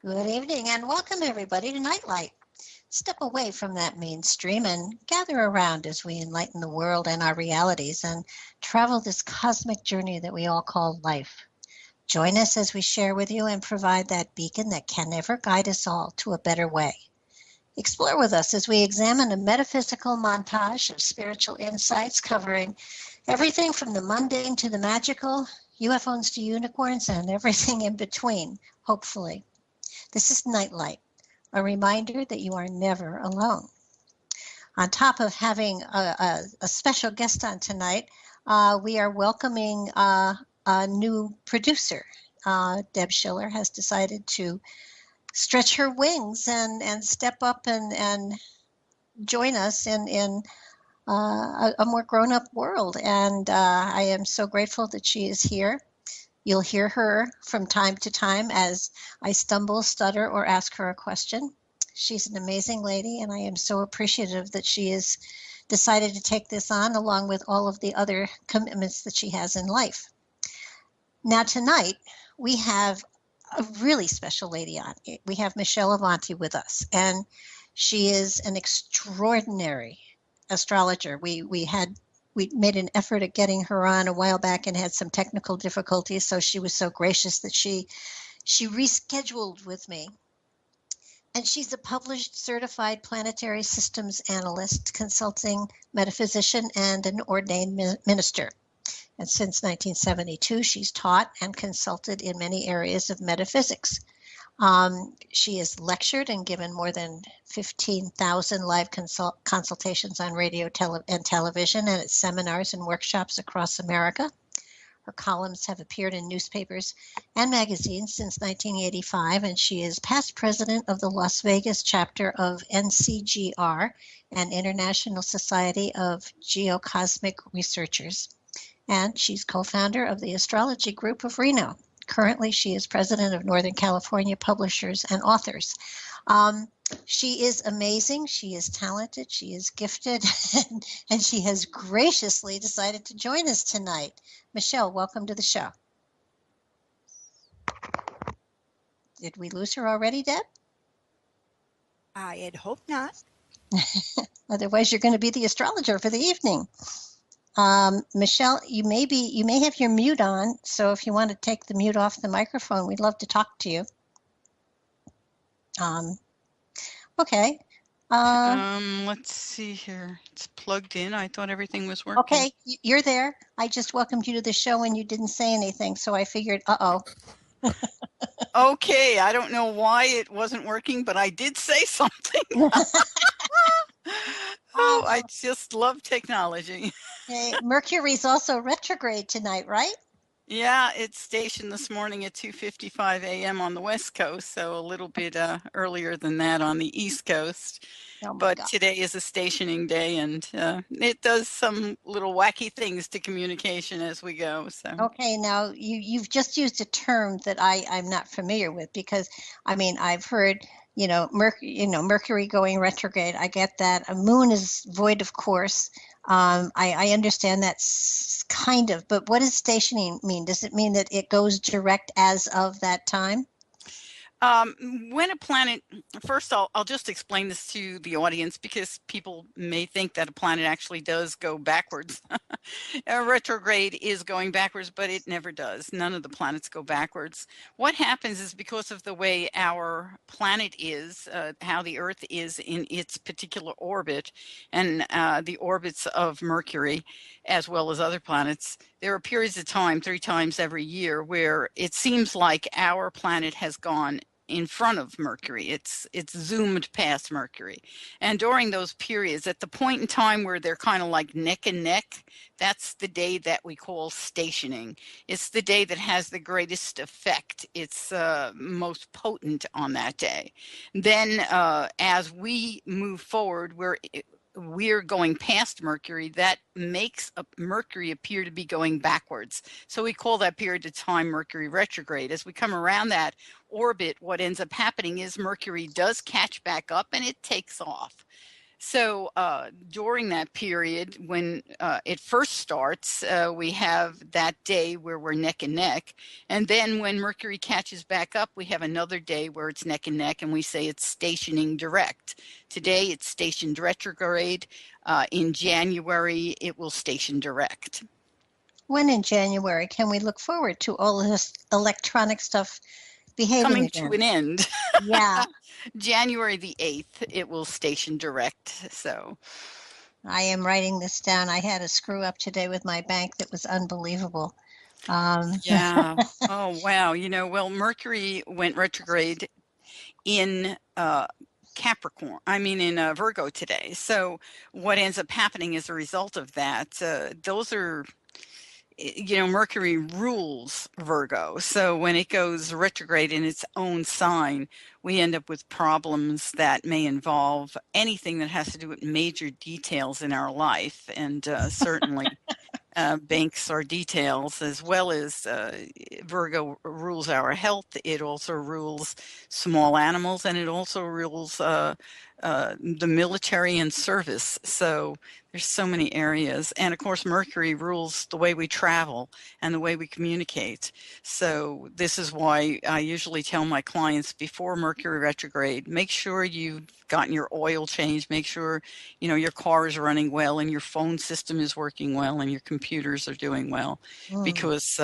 Good evening and welcome everybody to Nightlight. Step away from that mainstream and gather around as we enlighten the world and our realities and travel this cosmic journey that we all call life. Join us as we share with you and provide that beacon that can never guide us all to a better way. Explore with us as we examine a metaphysical montage of spiritual insights covering everything from the mundane to the magical, UFOs to unicorns, and everything in between, hopefully. This is Nightlight, a reminder that you are never alone. On top of having a special guest on tonight, we are welcoming a new producer. Deb Schiller has decided to stretch her wings and step up and join us in a more grown-up world. And I am so grateful that she is here. You'll hear her from time to time as I stumble, stutter, or ask her a question. She's an amazing lady, and I am so appreciative that she has decided to take this on along with all of the other commitments that she has in life. Now, tonight, we have a really special lady on. We have Michele Avanti with us, and she is an extraordinary astrologer. We made an effort at getting her on a while back and had some technical difficulties, so she was so gracious that she rescheduled with me. And she's a published certified planetary systems analyst, consulting metaphysician, and an ordained minister. And since 1972, she's taught and consulted in many areas of metaphysics. She has lectured and given more than 15,000 live consultations on radio and television and at seminars and workshops across America. Her columns have appeared in newspapers and magazines since 1985, and she is past president of the Las Vegas chapter of NCGR, an International Society of Geocosmic Researchers. And she's co-founder of the Astrology Group of Reno. Currently, she is president of Northern California Publishers and Authors. She is amazing. She is talented. She is gifted. And she has graciously decided to join us tonight. Michele, welcome to the show. Did we lose her already, Deb? I had hoped not. Otherwise, you're going to be the astrologer for the evening. Michele, you may have your mute on, so if you want to take the mute off the microphone, we'd love to talk to you. Okay. Let's see here. It's plugged in. I thought everything was working. Okay, you're there. I just welcomed you to the show and you didn't say anything, so I figured, uh-oh. Okay, I don't know why it wasn't working, but I did say something. Oh, I just love technology. Okay. Mercury's also retrograde tonight, right? Yeah, it's stationed this morning at 2:55 a.m. on the West Coast, so a little bit earlier than that on the East Coast. But today is a stationing day, and it does some little wacky things to communication as we go. So okay, now you've just used a term that I'm not familiar with, because I mean I've heard Mercury going retrograde. I get that. A moon is void, of course. I understand that's kind of, but what does stationing mean? Does it mean that it goes direct as of that time? When a planet, first I'll just explain this to the audience because people may think that a planet actually does go backwards. A retrograde is going backwards, but it never does. None of the planets go backwards. What happens is because of the way our planet is, how the Earth is in its particular orbit, and the orbits of Mercury, as well as other planets, there are periods of time, 3 times every year, where it seems like our planet has gone in front of Mercury. It's zoomed past Mercury. And during those periods, at the point in time where they're kind of like neck and neck, that's the day that we call stationing. It's the day that has the greatest effect. It's most potent on that day. Then as we move forward, we're going past Mercury, that makes Mercury appear to be going backwards. So we call that period of time Mercury retrograde. As we come around that orbit, what ends up happening is Mercury does catch back up and it takes off. So during that period, when it first starts, we have that day where we're neck and neck. And then when Mercury catches back up, we have another day where it's neck and neck, and we say it's stationing direct. Today, it's stationed retrograde. In January, it will station direct. When in January can we look forward to all of this electronic stuff behaving Coming again? to an end. Yeah. January the 8th, it will station direct. So I am writing this down. I had a screw up today with my bank that was unbelievable. yeah. Oh, wow. Well, Mercury went retrograde in Capricorn, in Virgo today. So what ends up happening as a result of that, those are, Mercury rules Virgo. So when it goes retrograde in its own sign, we end up with problems that may involve anything that has to do with major details in our life. And certainly banks are details, as well as Virgo rules our health. It also rules small animals, and it also rules the military and service. So there's so many areas. And of course, Mercury rules the way we travel and the way we communicate. So this is why I usually tell my clients before Mercury retrograde, make sure you've gotten your oil changed, make sure, your car is running well and your phone system is working well and your computers are doing well, because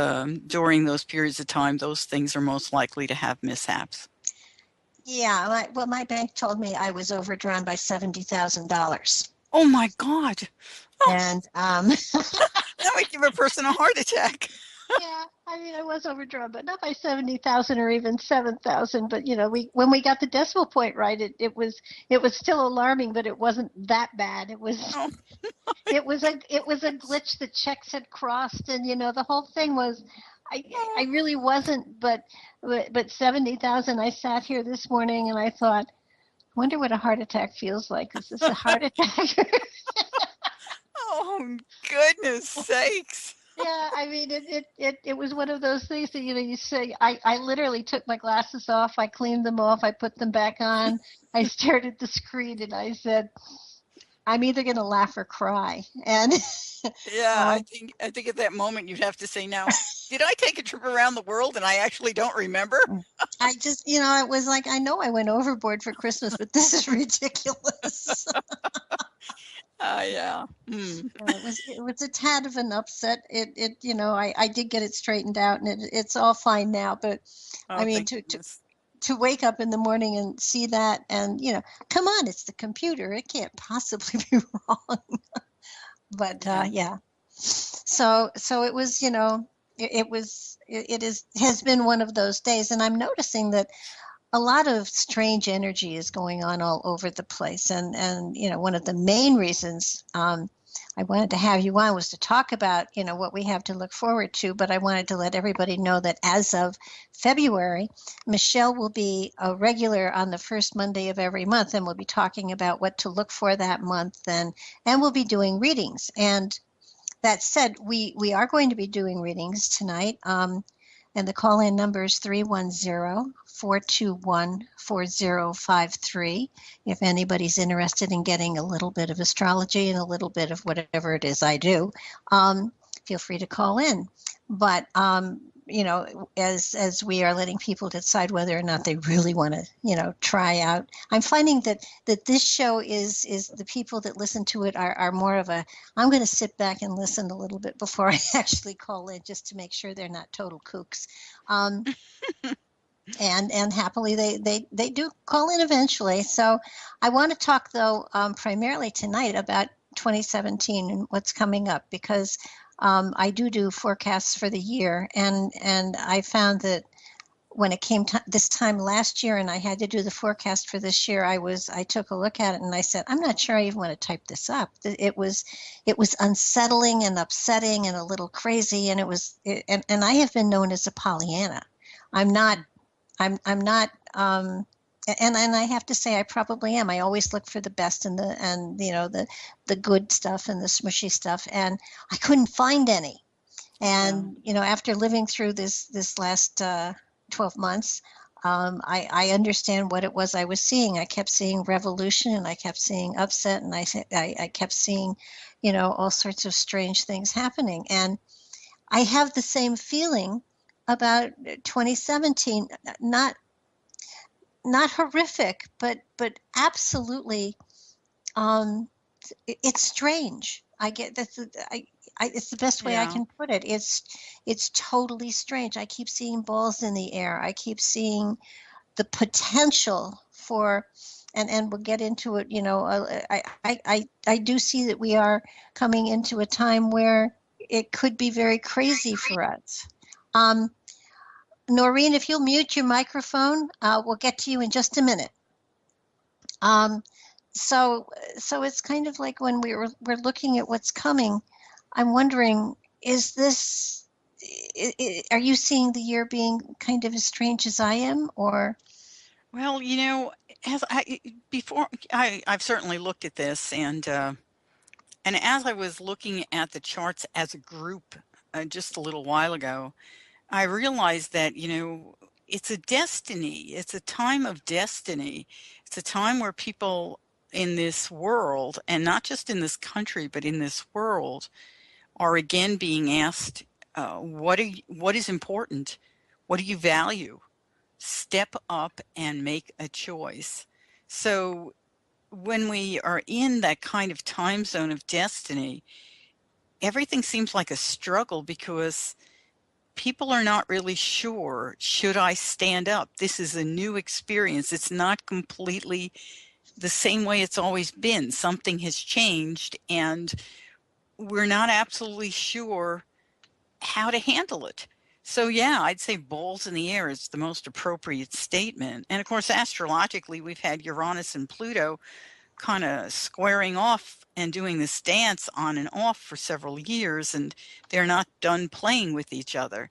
during those periods of time, those things are most likely to have mishaps. Yeah, my bank told me I was overdrawn by $70,000. Oh my God. Oh. And that might give a person a heart attack. Yeah, I was overdrawn, but not by 70,000 or even 7,000. But when we got the decimal point right, it was still alarming, but it wasn't that bad. It was it was a glitch. The checks had crossed, and the whole thing was. I really wasn't, but 70,000. I sat here this morning and I thought, wonder what a heart attack feels like. Is this a heart attack? Oh, goodness sakes. Yeah, it was one of those things that you say. I literally took my glasses off, I cleaned them off, I put them back on, I stared at the screen, and I said, I'm either going to laugh or cry. And yeah, I think at that moment you'd have to say, now, did I take a trip around the world and I actually don't remember? I just, it was like, I know I went overboard for Christmas, but this is ridiculous. Yeah. It was a tad of an upset. I did get it straightened out, and it's all fine now. But to wake up in the morning and see that, and come on, it's the computer. It can't possibly be wrong. But yeah. So it was, has been one of those days, and I'm noticing that a lot of strange energy is going on all over the place. And one of the main reasons I wanted to have you on was to talk about, what we have to look forward to. But I wanted to let everybody know that as of February, Michele will be a regular on the first Monday of every month, and we'll be talking about what to look for that month, and we'll be doing readings. And that said, we are going to be doing readings tonight. And the call-in number is 310-421-4053. If anybody's interested in getting a little bit of astrology and a little bit of whatever it is I do, feel free to call in. But, as we are letting people decide whether or not they really want to, try out. I'm finding that this show is the people that listen to it are more of a, I'm going to sit back and listen a little bit before I actually call in, just to make sure they're not total kooks. And happily they do call in eventually. So I want to talk, though, primarily tonight about 2017 and what's coming up, because I do forecasts for the year, and I found that when it came to this time last year and I had to do the forecast for this year, I took a look at it and I said, I'm not sure I even want to type this up. It was unsettling and upsetting and a little crazy, and and I have been known as a Pollyanna. I'm not and I have to say I probably am. I always look for the best and the good stuff and the smushy stuff, and I couldn't find any. And after living through this last 12 months, I understand what it was I was seeing. I kept seeing revolution, and I kept seeing upset, and I kept seeing, all sorts of strange things happening. And I have the same feeling about 2017. Not horrific, but absolutely, it's strange. I get that's it's the best way I Yeah. can put it. It's totally strange. I keep seeing balls in the air. I keep seeing the potential for, and we'll get into it. I do see that we are coming into a time where it could be very crazy for us. Noreen, if you'll mute your microphone, we'll get to you in just a minute. Um, so it's kind of like when we're looking at what's coming, I'm wondering, is this, are you seeing the year being kind of as strange as I am, or? Well, as I've certainly looked at this, and as I was looking at the charts as a group just a little while ago, I realized that, it's a destiny. It's a time of destiny. It's a time where people in this world, and not just in this country, but in this world, are again being asked, what is important? What do you value? Step up and make a choice. So when we are in that kind of time zone of destiny, everything seems like a struggle because people are not really sure, should I stand up? This is a new experience. It's not completely the same way it's always been. Something has changed, and we're not absolutely sure how to handle it. So yeah, I'd say balls in the air is the most appropriate statement. And of course, astrologically, we've had Uranus and Pluto kind of squaring off and doing this dance on and off for several years, and they're not done playing with each other.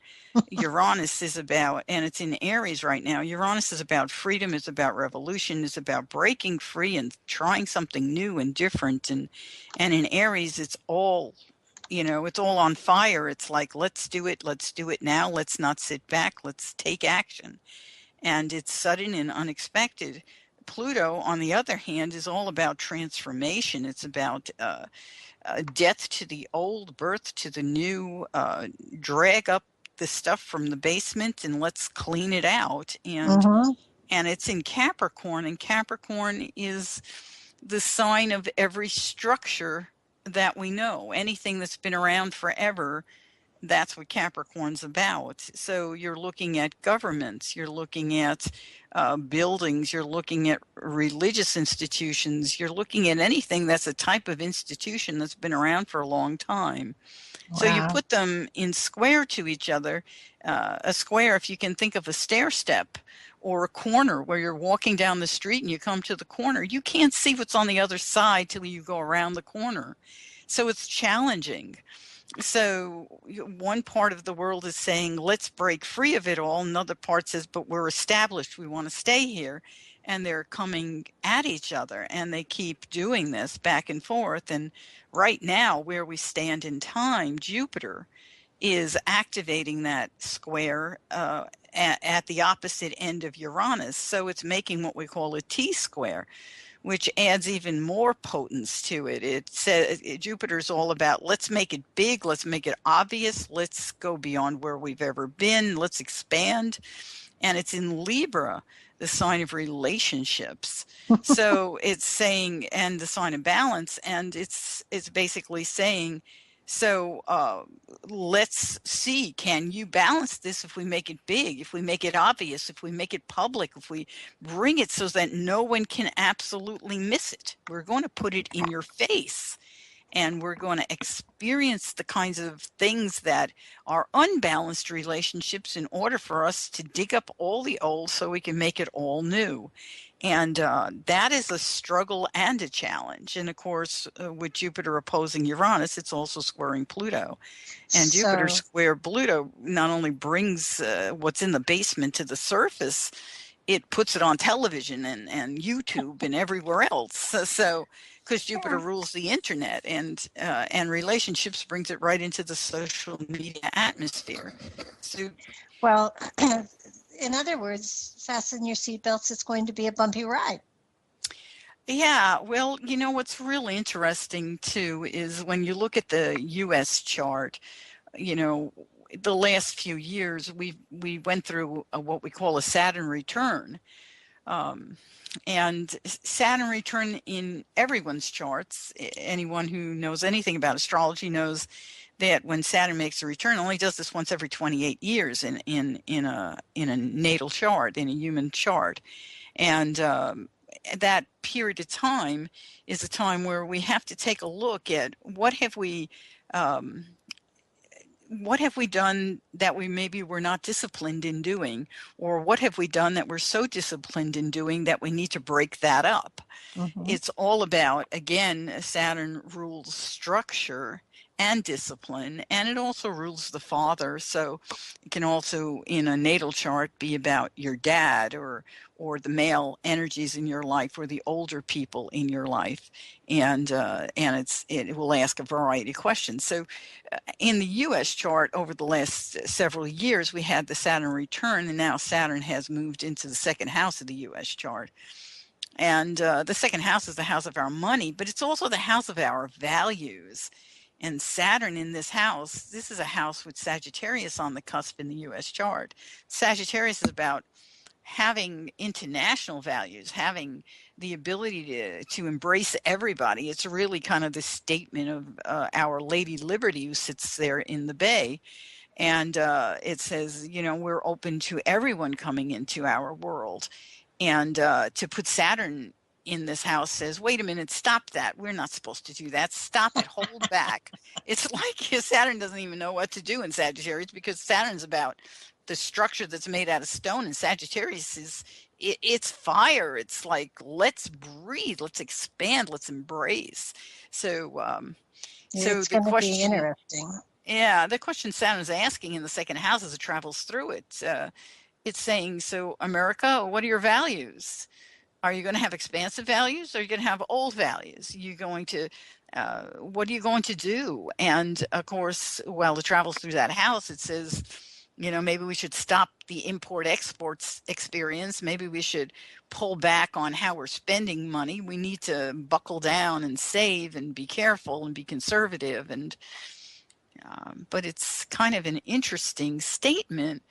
Uranus is about, and it's in Aries right now, Uranus is about freedom, it's about revolution, it's about breaking free and trying something new and different. And in Aries, it's all, it's all on fire. It's like, let's do it now, let's not sit back, let's take action. And it's sudden and unexpected. Pluto, on the other hand, is all about transformation. It's about death to the old, birth to the new, drag up the stuff from the basement and let's clean it out. And it's in Capricorn, and Capricorn is the sign of every structure that we know. Anything that's been around forever, that's what Capricorn's about. So you're looking at governments, you're looking at buildings, you're looking at religious institutions, you're looking at anything that's a type of institution that's been around for a long time. So you Wow. put them in square to each other. A square, if you can think of a stair step or a corner where you're walking down the street and you come to the corner, you can't see what's on the other side till you go around the corner. So it's challenging. So one part of the world is saying, let's break free of it all. Another part says, but we're established. We want to stay here. And they're coming at each other, and they keep doing this back and forth. And right now, where we stand in time, Jupiter is activating that square at the opposite end of Uranus. So it's making what we call a T-square, which adds even more potence to it. It says Jupiter's all about, let's make it big, let's make it obvious, let's go beyond where we've ever been, let's expand. And it's in Libra, the sign of relationships. So it's saying, and the sign of balance, and it's basically saying, so let's see, can you balance this if we make it big, if we make it obvious, if we make it public, if we bring it so that no one can absolutely miss it? We're going to put it in your face. And we're going to experience the kinds of things that are unbalanced relationships in order for us to dig up all the old so we can make it all new. And that is a struggle and a challenge. And of course, with Jupiter opposing Uranus, it's also squaring Pluto. And Jupiter square Pluto not only brings what's in the basement to the surface, it puts it on television and YouTube and everywhere else. So because Jupiter rules the internet, and relationships brings it right into the social media atmosphere. So, Well, in other words, fasten your seatbelts. It's going to be a bumpy ride. Yeah, well, you know, what's really interesting too is when you look at the US chart, you know, the last few years we went through what we call a Saturn return. Um, and Saturn return in everyone's charts, anyone who knows anything about astrology knows that when Saturn makes a return, it only does this once every 28 years in a natal chart, in a human chart. And that period of time is a time where we have to take a look at um, what have we done that we maybe were not disciplined in doing, or what have we done that we're so disciplined in doing that we need to break that up. It's all about, again, Saturn rules structure and discipline, and it also rules the father. So it can also, in a natal chart, be about your dad or the male energies in your life or the older people in your life, and it will ask a variety of questions. So in the U.S. chart over the last several years, we had the Saturn return, and now Saturn has moved into the second house of the U.S. chart. And the second house is the house of our money, but it's also the house of our values. And Saturn in this house, this is a house with Sagittarius on the cusp in the U.S. chart. Sagittarius is about having international values, having the ability to embrace everybody. It's really kind of the statement of Our Lady Liberty, who sits there in the bay. And it says, you know, we're open to everyone coming into our world. And to put Saturn in this house says, wait a minute, stop that. We're not supposed to do that. Stop it. Hold back. It's like Saturn doesn't even know what to do in Sagittarius, because Saturn's about the structure that's made out of stone, and Sagittarius is it's fire. It's like, let's breathe, let's expand, let's embrace. So It's the going to be question, interesting. yeah, the question Saturn's asking in the second house as it travels through it, it's saying, so America, what are your values? Are you going to have expansive values, or are you going to have old values? What are you going to do? And of course, while it travels through that house, it says, you know, maybe we should stop the import exports experience. Maybe we should pull back on how we're spending money. We need to buckle down and save and be careful and be conservative. And but it's kind of an interesting statement,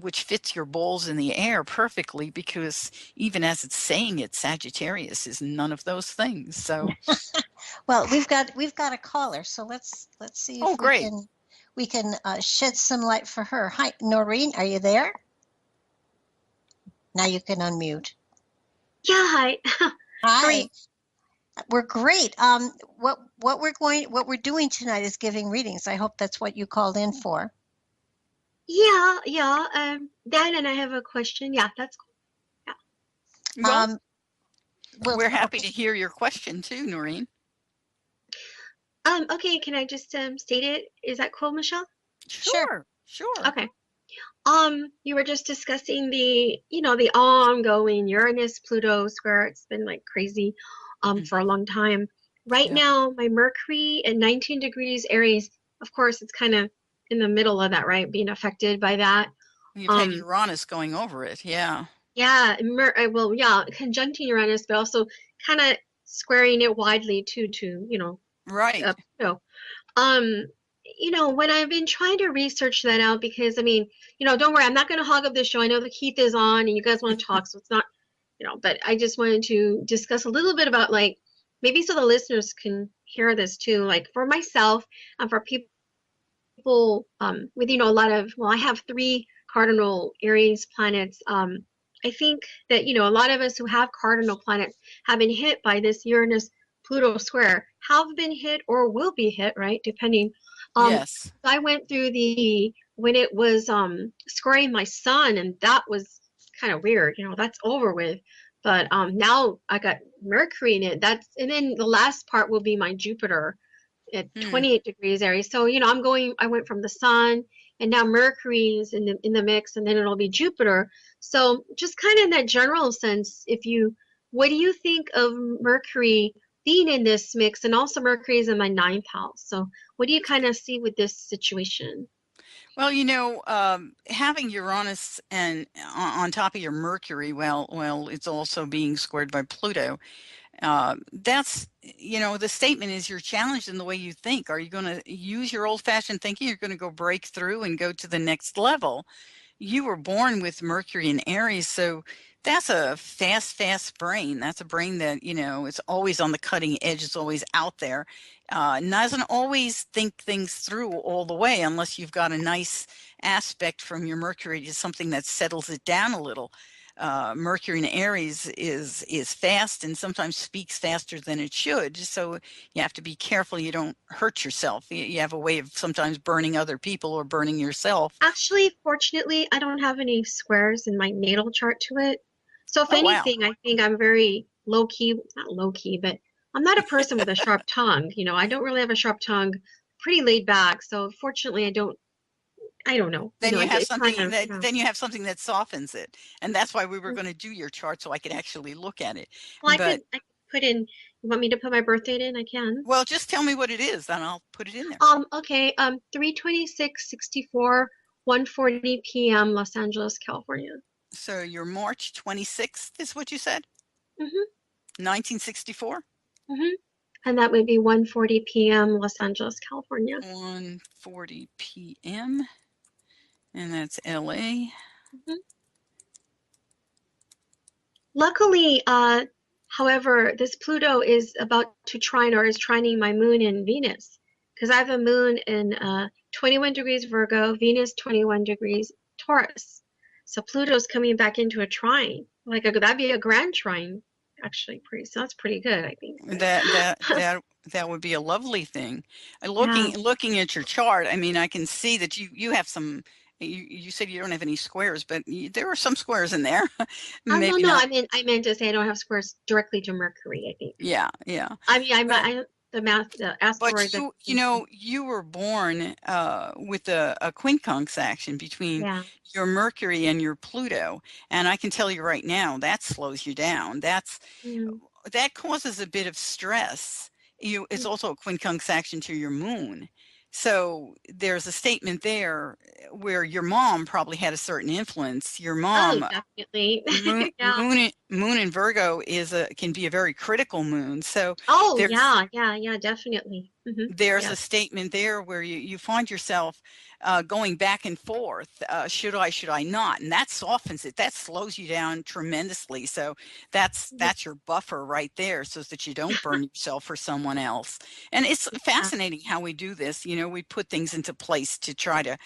which fits your balls in the air perfectly, because even as it's saying it, Sagittarius is none of those things. So, well, we've got a caller, so let's see if we can shed some light for her. Hi, Noreen, are you there? Now you can unmute. Yeah, hi. Hi. Great. We're great. What we're doing tonight is giving readings. I hope that's what you called in for. Yeah. Dan and I have a question. Yeah, that's cool. well, well, we're happy to hear your question too, Noreen. Okay, can I just state it? Is that cool, Michelle? Sure. Okay. You were just discussing the ongoing Uranus-Pluto square. It's been like crazy for a long time. Right now, my Mercury at 19 degrees Aries, of course, it's kind of in the middle of that, right? Being affected by that. You've had Uranus going over it, yeah. Yeah, conjuncting Uranus, but also kind of squaring it widely to right. When I've been trying to research that out, because don't worry, I'm not going to hog up this show. I know the Keith is on and you guys want to talk, so it's not, but I just wanted to discuss a little bit about, like, maybe so the listeners can hear this too, like for myself and for people with, a lot of, I have 3 cardinal Aries planets. I think that, a lot of us who have cardinal planets have been hit by this Uranus-Pluto square, have been hit or will be hit, right? Depending. Yes. I went through when it was squaring my sun, and that was kind of weird. That's over with. But now I got Mercury in it. And then the last part will be my Jupiter at 28 degrees Aries. So, I went from the sun, and now Mercury is in the mix, and then it'll be Jupiter. So just kind of in that general sense, what do you think of Mercury being in this mix? And also Mercury is in my 9th house. So what do you kind of see with this situation? Well, having Uranus and on top of your Mercury, well, it's also being squared by Pluto. That's, the statement is you're challenged in the way you think. Are you going to use your old-fashioned thinking? You're going to go break through and go to the next level. You were born with Mercury in Aries, so that's a fast brain. That's a brain that, it's always on the cutting edge, it's always out there. Doesn't always think things through all the way unless you've got a nice aspect from your Mercury to something that settles it down a little. Mercury in Aries is fast and sometimes speaks faster than it should. So you have to be careful you don't hurt yourself. You have a way of sometimes burning other people or burning yourself. Actually, fortunately, I don't have any squares in my natal chart to it. So if Oh, wow. anything, I think I'm very low key, not low key, but I'm not a person with a sharp tongue. I don't really have a sharp tongue, pretty laid back. So fortunately, I don't know. Then you have it's something kind of, that then you have something that softens it. And that's why we were going to do your chart so I could actually look at it. Well, But I could put in, you want me to put my birth date in? I can. well, just tell me what it is, then I'll put it in there. Okay, 3/26/64, 1:40 p.m., Los Angeles, California. So you're March 26th is what you said? Mm-hmm. 1964? Mm-hmm. And that would be 1:40 p.m., Los Angeles, California. 1:40 p.m. And that's LA. Mm-hmm. Luckily, however, this Pluto is about to trine or is trining my moon in Venus, because I have a moon in 21 degrees Virgo, Venus 21 degrees Taurus. So Pluto's coming back into a trine. That'd be a grand trine, actually. So that's pretty good, I think. That would be a lovely thing. Looking at your chart, I mean, I can see that you have some. You said you don't have any squares, but there are some squares in there. Maybe no. I meant to say I don't have squares directly to Mercury, I think. Yeah. I mean, the asteroid. But you were born with a quincunx action between your Mercury and your Pluto, and I can tell you right now that slows you down. That causes a bit of stress. It's also a quincunx action to your moon. So there's a statement there where your mom probably had a certain influence. Your mom, definitely. moon in Virgo can be a very critical moon. So definitely. Mm-hmm. There's a statement there where you find yourself going back and forth. Should I not? And that softens it. That slows you down tremendously. So that's your buffer right there, so that you don't burn yourself for someone else. And it's fascinating how we do this. We put things into place to try to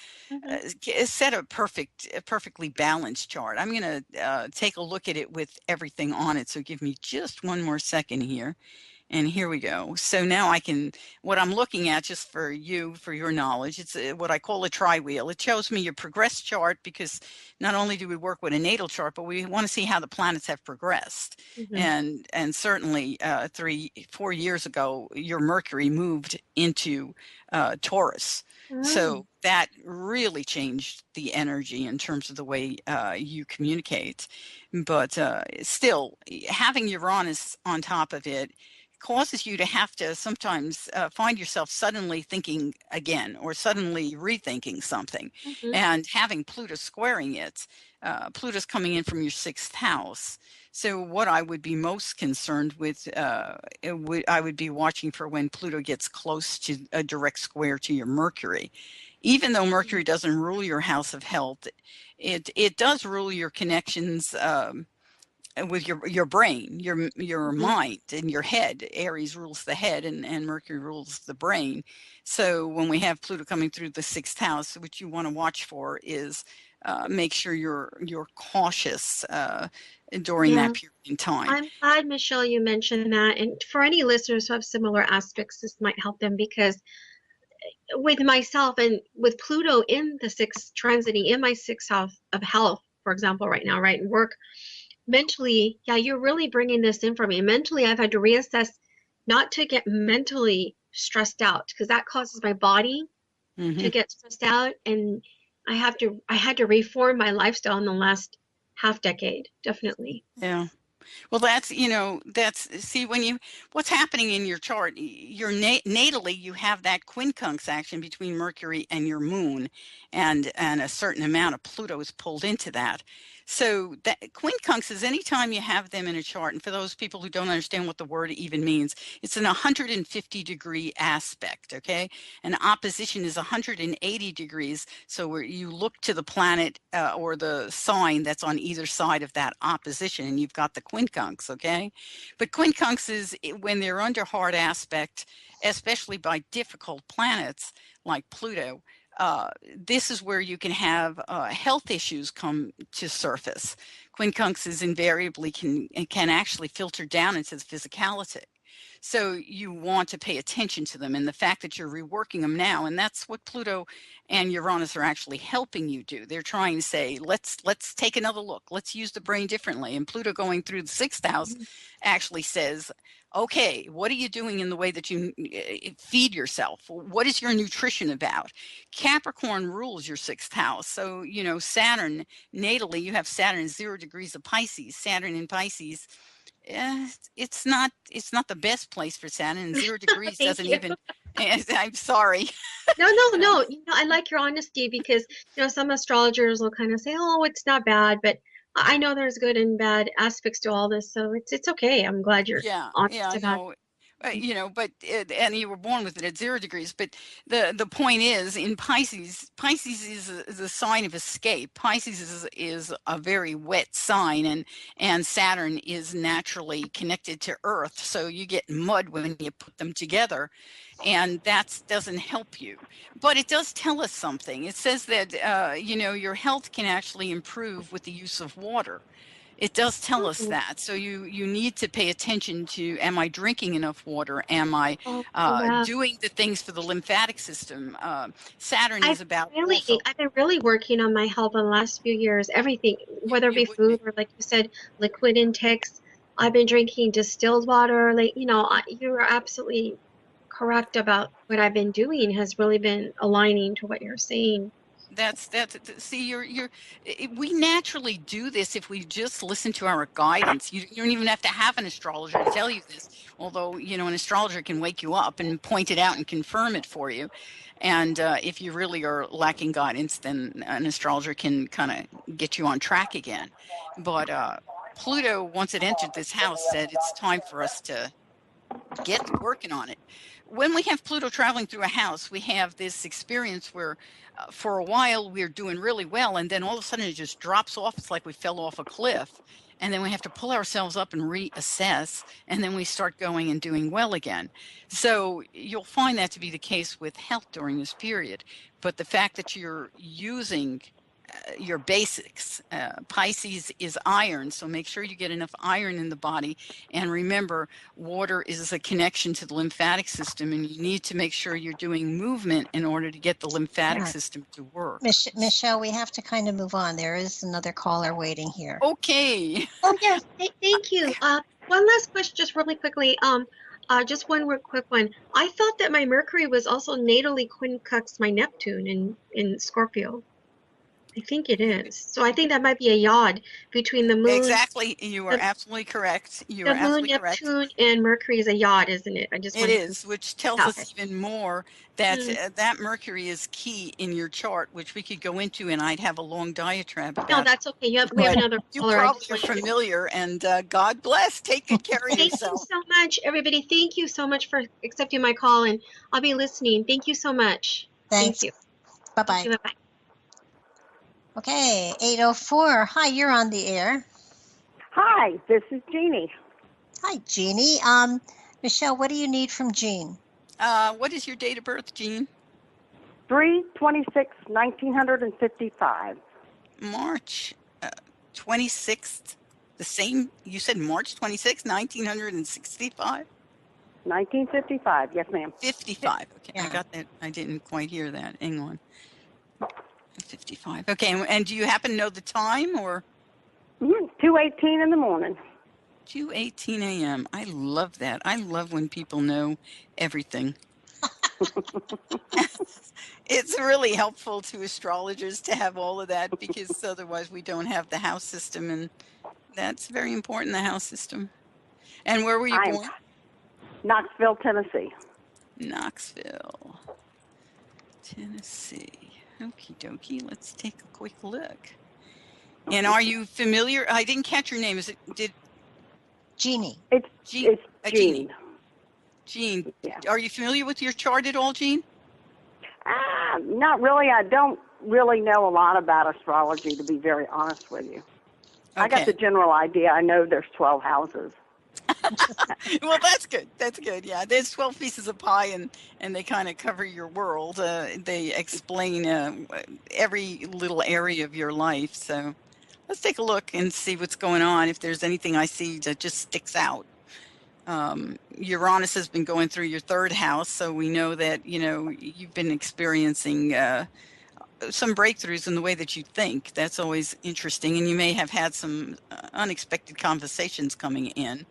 set a perfectly balanced chart. I'm going to take a look at it with everything on it. So give me just one more second here. And here we go. So now what I'm looking at, just for your knowledge, it's what I call a tri-wheel. It shows me your progress chart, because not only do we work with a natal chart, but we want to see how the planets have progressed. And certainly 4 years ago, your Mercury moved into Taurus. So that really changed the energy in terms of the way you communicate. But still, having Uranus on top of it causes you to have to sometimes find yourself suddenly thinking again, or suddenly rethinking something. And having Pluto squaring it, Pluto's coming in from your 6th house. So what I would be most concerned with, I would be watching for when Pluto gets close to a direct square to your Mercury. Even though Mercury doesn't rule your house of health, it does rule your connections with your brain, your mind, and your head. Aries rules the head, and Mercury rules the brain. So when we have Pluto coming through the 6th house, what you want to watch for is make sure you're cautious during that period in time. I'm glad, Michelle, you mentioned that. And for any listeners who have similar aspects, this might help them, because with myself and with Pluto in the 6th transiting in my 6th house of health, for example, right now, right, and work, mentally, you're really bringing this in for me. Mentally, I've had to reassess not to get mentally stressed out, because that causes my body to get stressed out. And I had to reform my lifestyle in the last half decade, definitely. Yeah. Well, that's, see, what's happening in your chart, natally, you have that quincunx action between Mercury and your moon, and a certain amount of Pluto is pulled into that. So that quincunx is anytime you have them in a chart, and for those people who don't understand what the word even means, it's an 150-degree aspect, okay? An opposition is 180 degrees, so where you look to the planet or the sign that's on either side of that opposition, and you've got the quincunx, okay? But quincunxes, when they're under hard aspect, especially by difficult planets like Pluto, this is where you can have health issues come to surface. Quincunxes invariably can actually filter down into the physicality. So you want to pay attention to them, and the fact that you're reworking them now, and that's what Pluto and Uranus are actually helping you do. They're trying to say, let's take another look. Let's use the brain differently. And Pluto going through the 6th house actually says, okay, what are you doing in the way that you feed yourself? What is your nutrition about? Capricorn rules your 6th house. So, Saturn, natally, you have Saturn in 0 degrees of Pisces. Saturn in Pisces, it's not the best place for Saturn, and 0 degrees doesn't even. I'm sorry. No. I like your honesty, because some astrologers will kind of say, "Oh, it's not bad," but I know there's good and bad aspects to all this, so it's okay. I'm glad you're honest about it. But and you were born with it at 0 degrees. But the point is, in Pisces is a sign of escape. Pisces is a very wet sign, and Saturn is naturally connected to Earth, so you get mud when you put them together, and that doesn't help you. But it does tell us something. It says that your health can actually improve with the use of water. It does tell us that. So you need to pay attention to, am I drinking enough water? Am I doing the things for the lymphatic system? Saturn is about I've been really working on my health in the last few years. Everything, whether it be food or, like you said, liquid intakes. I've been drinking distilled water. You are absolutely correct about what I've been doing has really been aligning to what you're saying. See, we naturally do this if we just listen to our guidance. You don't even have to have an astrologer to tell you this, although an astrologer can wake you up and point it out and confirm it for you. And if you really are lacking guidance, then an astrologer can kind of get you on track again. But Pluto, once it entered this house, said it's time for us to get working on it. When we have Pluto traveling through a house, we have this experience where for a while we're doing really well, and then all of a sudden it just drops off. It's like we fell off a cliff, and then we have to pull ourselves up and reassess, and then we start going and doing well again. So you'll find that to be the case with health during this period. But the fact that you're using your basics. Pisces is iron, so make sure you get enough iron in the body. And remember, water is a connection to the lymphatic system, and you need to make sure you're doing movement in order to get the lymphatic system to work. Michelle, we have to kind of move on. There is another caller waiting here. Okay. Oh, yes. Thank you. One last question, just really quickly. Just one real quick one. I thought that my Mercury was also natally quincunx my Neptune in Scorpio. I think it is. So I think that might be a yod between the moon. Exactly. You are absolutely correct. The moon, Neptune, and Mercury is a yod, isn't it? It is, which tells us even more that that Mercury is key in your chart, which we could go into, and I'd have a long diatribe about. No, that's okay. We have another caller. You probably are familiar, and God bless. Take good care of yourself. Thank you so much, everybody. Thank you so much for accepting my call, and I'll be listening. Thank you so much. Thanks. Thank you. Bye-bye. Bye-bye. Okay, 804. Hi, you're on the air. Hi, this is Jeannie. Hi, Jeannie. Michelle, what do you need from Jean? What is your date of birth, Jean? 3/26/1955. March 26th. The same. You said March 26th, 1965. 1955. Yes, ma'am. 55. Okay, Yeah. I got that. I didn't quite hear that. Hang on. 55. Okay, and do you happen to know the time, or? 2:18 in the morning. 2:18 a.m. I love that. I love when people know everything. It's really helpful to astrologers to have all of that, because otherwise we don't have the house system, and That's very important, the house system. And where were you I'm born? Knoxville, Tennessee. Knoxville, Tennessee. Okie dokie. Let's take a quick look. And are you familiar? I didn't catch your name. Jeannie. It's Jean? Jean. Jean. Yeah. Are you familiar with your chart at all, Jean? Not really. I don't really know a lot about astrology, to be very honest with you. Okay. I got the general idea. I know there's 12 houses. Well, that's good. That's good. Yeah, there's 12 pieces of pie, and they kind of cover your world. They explain every little area of your life. So let's take a look and see what's going on. If there's anything I see that just sticks out. Uranus has been going through your third house, so we know that you've been experiencing some breakthroughs in the way that you think. That's always interesting, and you may have had some unexpected conversations coming in,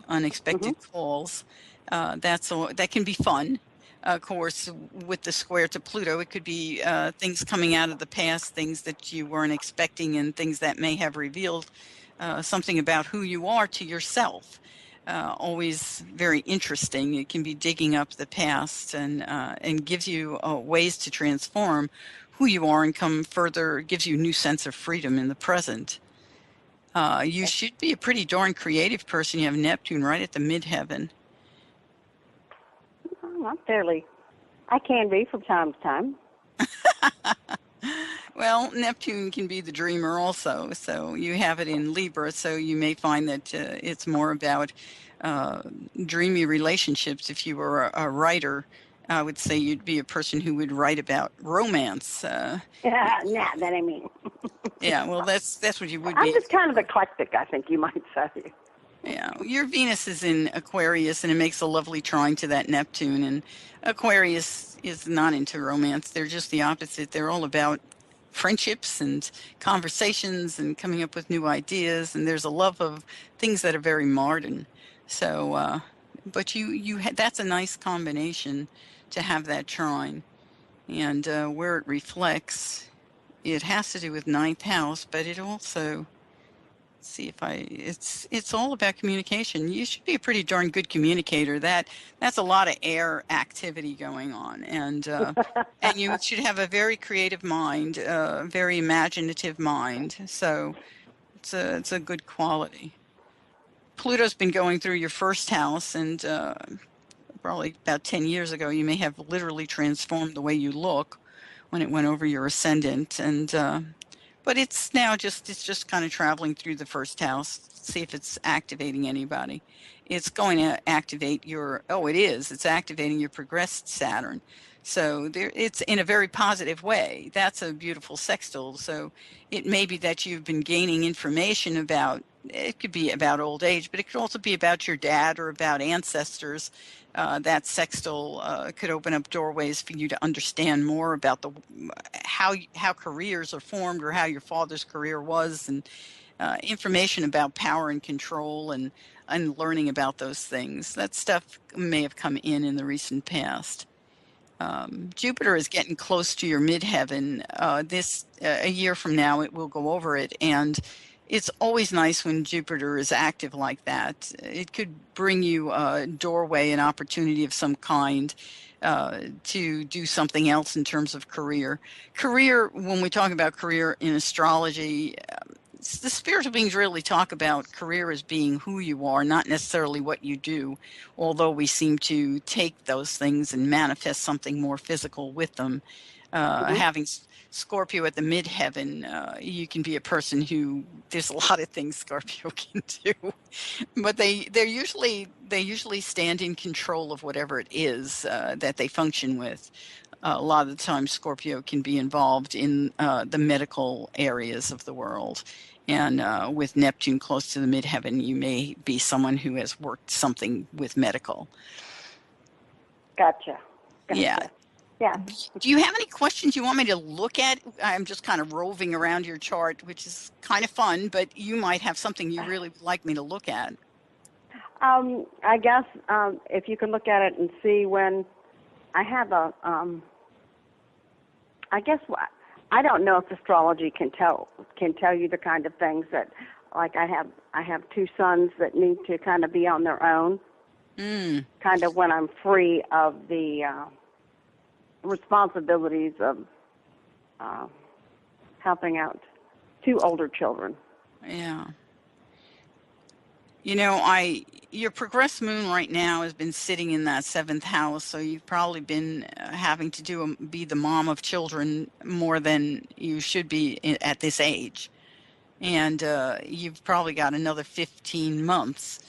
unexpected calls. That can be fun. Of course, with the square to Pluto, it could be things coming out of the past, things that you weren't expecting, and things that may have revealed something about who you are to yourself. Always very interesting. It can be digging up the past and gives you ways to transform who you are and come further. Gives you a new sense of freedom in the present. You should be a pretty darn creative person. You have Neptune right at the midheaven. I can be from time to time. Well, Neptune can be the dreamer also. So you have it in Libra, so you may find that it's more about dreamy relationships. If you were a writer, I would say you'd be a person who would write about romance. Nah, that ain't me. Yeah, well, that's what you would be. I'm just kind of eclectic, I think you might say. Yeah, your Venus is in Aquarius, and it makes a lovely trine to that Neptune. And Aquarius is not into romance. They're just the opposite. They're all about friendships and conversations and coming up with new ideas. And there's a love of things that are very modern. So, but that's a nice combination to have that trine. And where it reflects, it has to do with ninth house, but it also, see if it's all about communication. You should be a pretty darn good communicator. That's a lot of air activity going on, and you should have a very creative mind, very imaginative mind. So it's a good quality. Pluto's been going through your first house, and probably about 10 years ago, you may have literally transformed the way you look when it went over your ascendant, and but it's just kind of traveling through the first house. See if it's activating anybody. It's going to activate it's activating your progressed Saturn. So it's in a very positive way. That's a beautiful sextile. So it may be that you've been gaining information about, it could be about old age, but it could also be about your dad or about ancestors. That sextile could open up doorways for you to understand more about how careers are formed, or how your father's career was, and information about power and control, and learning about those things. That stuff may have come in the recent past. Jupiter is getting close to your midheaven. A year from now, it will go over it, and it's always nice when Jupiter is active like that. It could bring you a doorway, an opportunity of some kind to do something else in terms of career. Career, when we talk about career in astrology, the spiritual beings really talk about career as being who you are, not necessarily what you do, although we seem to take those things and manifest something more physical with them. Having Scorpio at the midheaven, you can be a person who, there's a lot of things Scorpio can do, but they usually stand in control of whatever it is that they function with. A lot of the time Scorpio can be involved in the medical areas of the world. And with Neptune close to the midheaven, you may be someone who has worked something with medical. Gotcha. Yeah. Yeah. Do you have any questions you want me to look at? I'm just kind of roving around your chart, which is kind of fun, but you might have something you really would like me to look at. I guess if you can look at it and see when I have I guess I don't know if astrology can tell you the kind of things that like I have two sons that need to kind of be on their own. Kind of when I'm free of the responsibilities of helping out two older children. Yeah. You know, your progressed moon right now has been sitting in that 7th house, so you've probably been having to be the mom of children more than you should be at this age. And you've probably got another 15 months,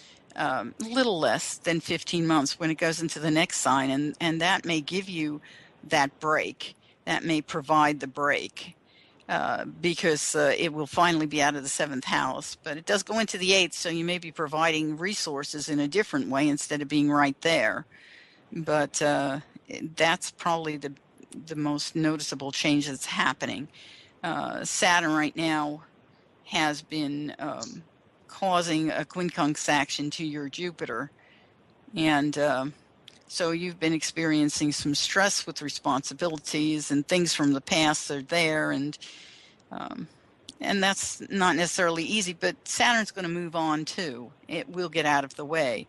little less than 15 months when it goes into the next sign, and that may give you that break. That may provide the break. Because it will finally be out of the 7th house, but it does go into the 8th, so you may be providing resources in a different way instead of being right there. But that's probably the most noticeable change that's happening. Saturn right now has been causing a quincunx action to your Jupiter, and so you've been experiencing some stress with responsibilities and things from the past are there, and that's not necessarily easy, but Saturn's going to move on too. It will get out of the way.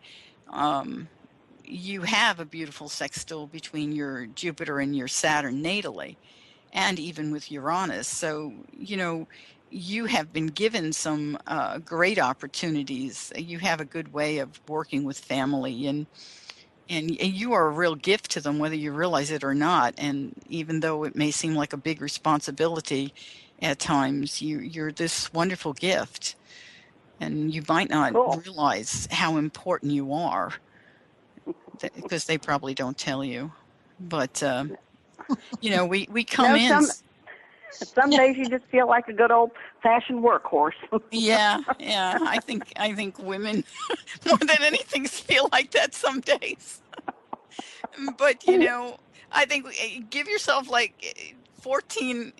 You have a beautiful sextile between your Jupiter and your Saturn natally, and even with Uranus. So, you know, you have been given some great opportunities. You have a good way of working with family, and you are a real gift to them, whether you realize it or not. And even though it may seem like a big responsibility at times, you're this wonderful gift. And you might not realize how important you are, because they probably don't tell you. But, you know, we come in. Some days you just feel like a good old-fashioned workhorse. Yeah. I think women more than anything feel like that some days. But you know, I think give yourself like 14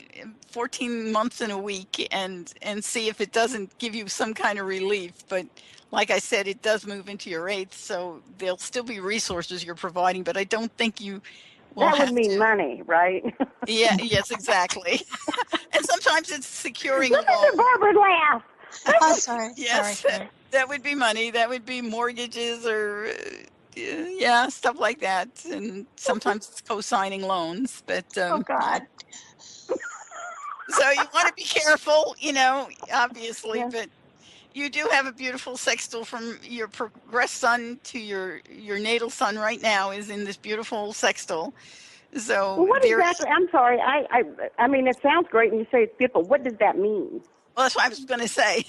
months in a week and see if it doesn't give you some kind of relief. But like I said, it does move into your 8th, so there'll still be resources you're providing. But I don't think you. That would mean money, right? Yeah, yes, exactly. And sometimes it's securing a Look at loan. the Barbara laugh. Oh, sorry. Yes, Sorry. that would be money. That would be mortgages or, stuff like that. And sometimes it's co-signing loans. But Oh, God. so you want to be careful, you know, obviously. Yes. But you do have a beautiful sextile from your progressed sun to your natal sun right now is in this beautiful sextile. So Well, what exactly? I'm sorry. I mean, it sounds great when you say it's beautiful. What does that mean? Well, that's what I was going to say.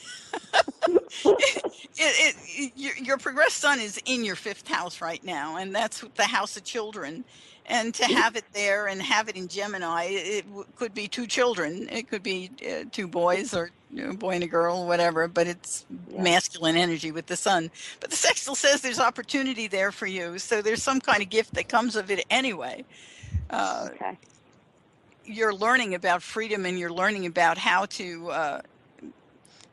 Your progressed sun is in your 5th house right now, and that's the house of children. And to have it there and have it in Gemini, it could be 2 children. It could be 2 boys or a boy and a girl, whatever, but it's masculine energy with the sun. But the sextile says there's opportunity there for you. So there's some kind of gift that comes of it anyway. Okay. You're learning about freedom, and you're learning about how to,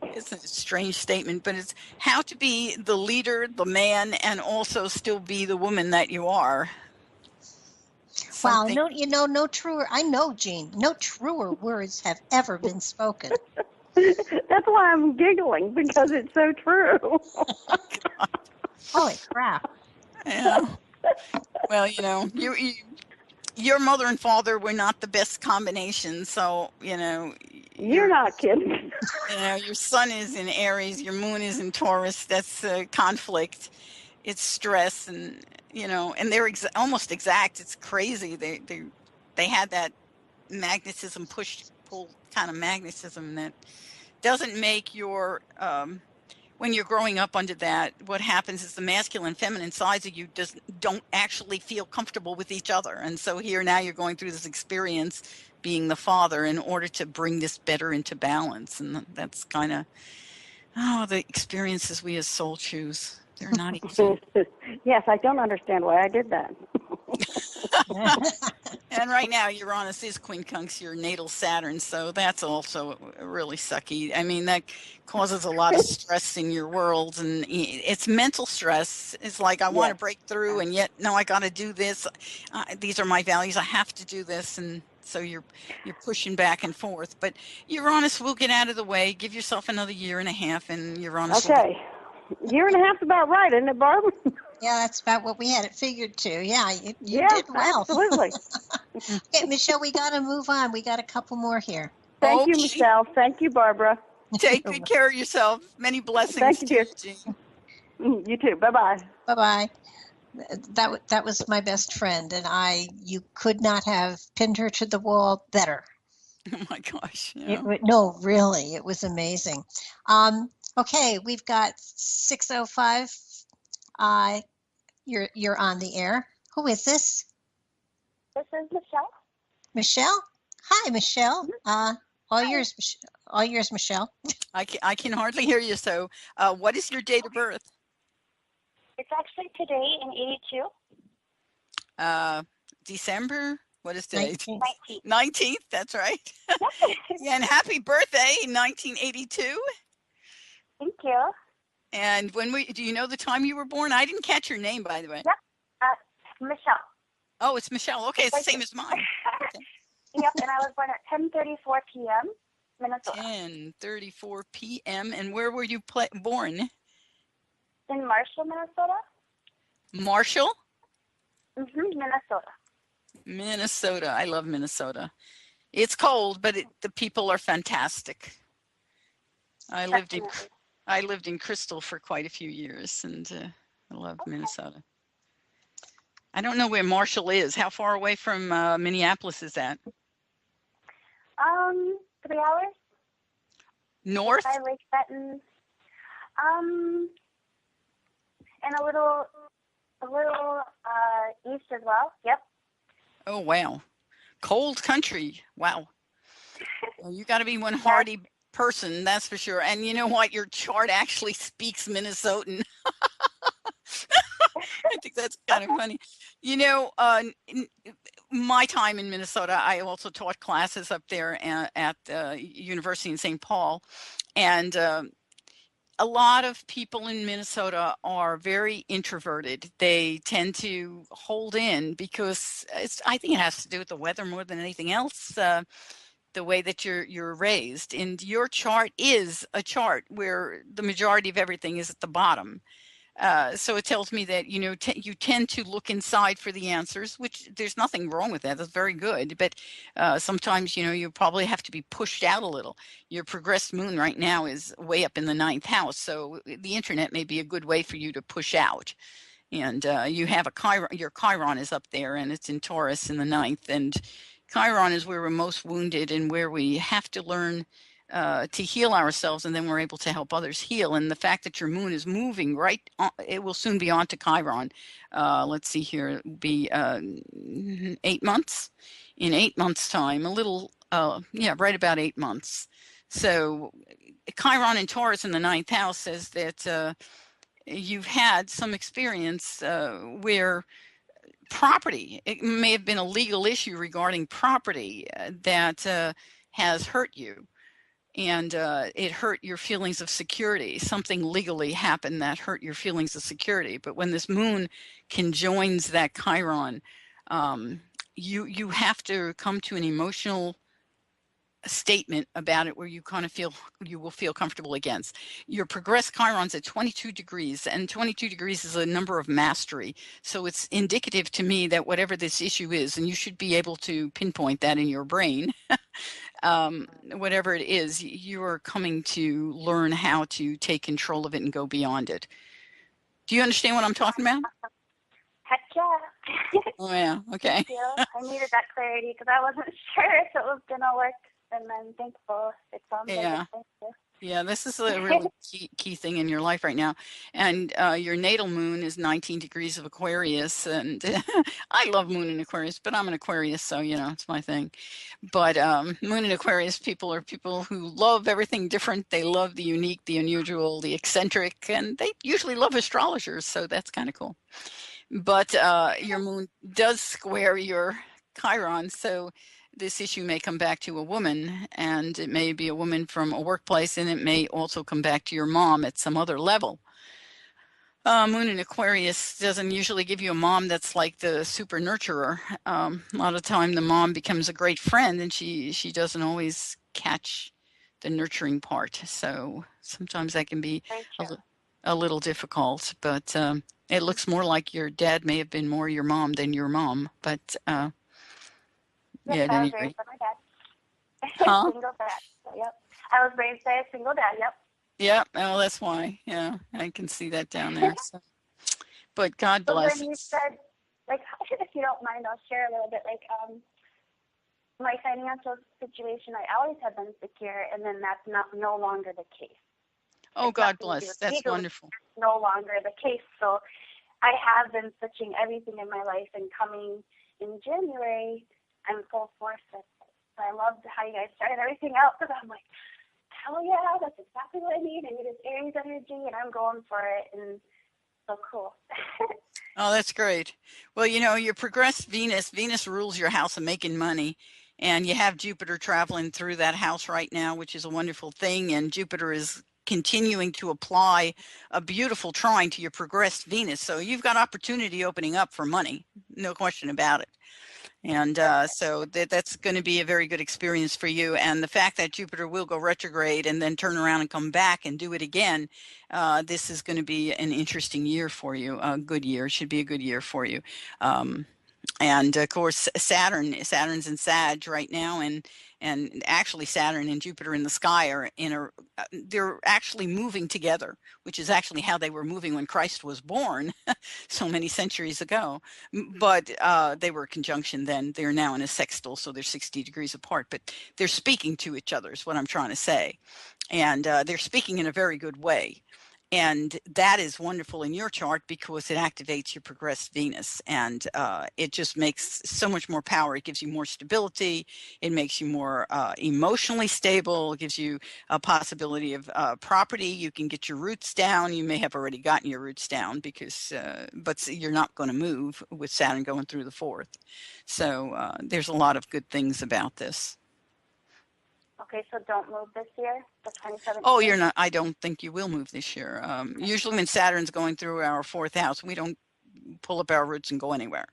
it's a strange statement, but it's how to be the leader, the man, and also still be the woman that you are. Wow, no truer, I know, Jean, no truer words have ever been spoken. That's why I'm giggling, because it's so true. Holy crap. Yeah. Well, you know, your mother and father were not the best combination, so, you know. You're not kidding. You know, your sun is in Aries, your moon is in Taurus. That's conflict. It's stress, and you know, and they're almost exact. It's crazy. They had that magnetism, push-pull kind of magnetism that doesn't make your when you're growing up under that. What happens is the masculine and feminine sides of you don't actually feel comfortable with each other, and so here now you're going through this experience being the father in order to bring this better into balance. And that's kind of the experiences we as soul choose. They're not easy. Yes, I don't understand why I did that. And right now Uranus is quincunx your natal Saturn, so that's also really sucky. I mean, that causes a lot of stress in your world, and it's mental stress. It's like, I want to break through, and yet no, I got to do this. These are my values. I have to do this, and So you're pushing back and forth. But Uranus will get out of the way. Give yourself another year and a half, and Uranus. Okay, year and a half's about right, isn't it, Barb? Yeah, that's about what we had it figured to. Yeah, you Yeah, did well. absolutely. Okay, Michelle, we got to move on. We got a couple more here. Thank you, Okay. Michelle. Thank you, Barbara. Take good care of yourself. Many blessings. Thank you, to dear. you, Jean. You too. Bye-bye. Bye-bye. That was my best friend, and you could not have pinned her to the wall better. Oh my gosh. Yeah. No, really, it was amazing. Okay, we've got 6:05. You're on the air. Who is this? This is Michelle. Michelle? Hi, Michelle. All yours, Michelle. I can hardly hear you. So, what is your date of birth? It's actually today in 82. December. What is today? 19th. 19th. That's right. Yeah, and happy birthday, 1982. Thank you. And do you know the time you were born? I didn't catch your name, by the way. Yep. Michelle. Oh, it's Michelle. Okay, it's the same as mine. Okay. Yep, and I was born at 10:34 p.m. Minnesota. 10:34 p.m. And where were you born? In Marshall, Minnesota. Marshall? Minnesota. Minnesota. I love Minnesota. It's cold, but the people are fantastic. I lived in Crystal for quite a few years, and I love Minnesota. I don't know where Marshall is. How far away from Minneapolis is that? 3 hours. North? By Lake Benton. And a little east as well. Yep. Oh, wow. Cold country. Wow. Well, you got to be one hardy person, that's for sure. And you know what? Your chart actually speaks Minnesotan. I think that's kind of funny. You know, my time in Minnesota, I also taught classes up there at the University in St. Paul. And a lot of people in Minnesota are very introverted. They tend to hold in because I think it has to do with the weather more than anything else. The way that you're raised, and your chart is a chart where the majority of everything is at the bottom. So it tells me that, you know, you tend to look inside for the answers, which there's nothing wrong with that. That's very good. But sometimes, you know, you probably have to be pushed out a little. Your progressed moon right now is way up in the 9th house. So the internet may be a good way for you to push out. And you have your Chiron is up there, and it's in Taurus in the 9th. And Chiron is where we're most wounded and where we have to learn to heal ourselves, and then we're able to help others heal. And the fact that your moon is moving right on, it will soon be on to Chiron. Let's see here, it will be 8 months. In 8 months' time, right about 8 months. So Chiron in Taurus in the 9th house says that you've had some experience where property, it may have been a legal issue regarding property that has hurt you. And it hurt your feelings of security. Something legally happened that hurt your feelings of security. But when this moon conjoins that Chiron, you have to come to an emotional statement about it where you kind of will feel comfortable against. Your progressed Chiron's at 22 degrees, and 22 degrees is a number of mastery. So it's indicative to me that whatever this issue is, and you should be able to pinpoint that in your brain, whatever it is, you are coming to learn how to take control of it and go beyond it. Do you understand what I'm talking about? Heck yeah. Oh yeah, okay. Thank you. I needed that clarity because I wasn't sure if it was going to work, and I'm thankful it sounds like it. Thank you. Yeah, this is a really key thing in your life right now. And your natal moon is 19 degrees of Aquarius. And I love moon in Aquarius, but I'm an Aquarius, so, you know, it's my thing. But moon in Aquarius people are people who love everything different. They love the unique, the unusual, the eccentric, and they usually love astrologers. So that's kind of cool. But your moon does square your Chiron, so this issue may come back to a woman, and it may be a woman from a workplace, and it may also come back to your mom at some other level. Moon in Aquarius doesn't usually give you a mom that's like the super nurturer. A lot of the time the mom becomes a great friend and she doesn't always catch the nurturing part. So sometimes that can be a little difficult, but it looks more like your dad may have been more your mom than your mom. But yeah, at any rate. My dad. Huh? Single dad. So, yep. I was raised by a single dad. Yep. Yeah, well, that's why. Yeah, I can see that down there. So. But God bless. When you said, like, if you don't mind, I'll share a little bit. Like, my financial situation, I always have been secure, and then that's no longer the case. Oh, God bless. That's wonderful. It's no longer the case. So I have been switching everything in my life, and coming in January, I'm full force with it. So I loved how you guys started everything out, because I'm like, hell yeah, that's exactly what I need. I need this Aries energy, and I'm going for it. And so cool. Oh, that's great. Well, you know, your progressed Venus rules your house of making money, and you have Jupiter traveling through that house right now, which is a wonderful thing. And Jupiter is continuing to apply a beautiful trine to your progressed Venus. So you've got opportunity opening up for money, no question about it. And so that's going to be a very good experience for you. And the fact that Jupiter will go retrograde and then turn around and come back and do it again, this is going to be an interesting year for you. A good year. It should be a good year for you. And of course, Saturn's in Sag right now, and actually Saturn and Jupiter in the sky are they're actually moving together, which is actually how they were moving when Christ was born so many centuries ago. But they were a conjunction then. They're now in a sextile, so they're 60 degrees apart, but they're speaking to each other is what I'm trying to say. And they're speaking in a very good way. And that is wonderful in your chart because it activates your progressed Venus, and it just makes so much more power. It gives you more stability. It makes you more emotionally stable. It gives you a possibility of property. You can get your roots down. You may have already gotten your roots down because, but you're not going to move with Saturn going through the fourth. So there's a lot of good things about this. Okay, so don't move this year, the 2017. Oh, you're not. I don't think you will move this year. Usually when Saturn's going through our fourth house, we don't pull up our roots and go anywhere.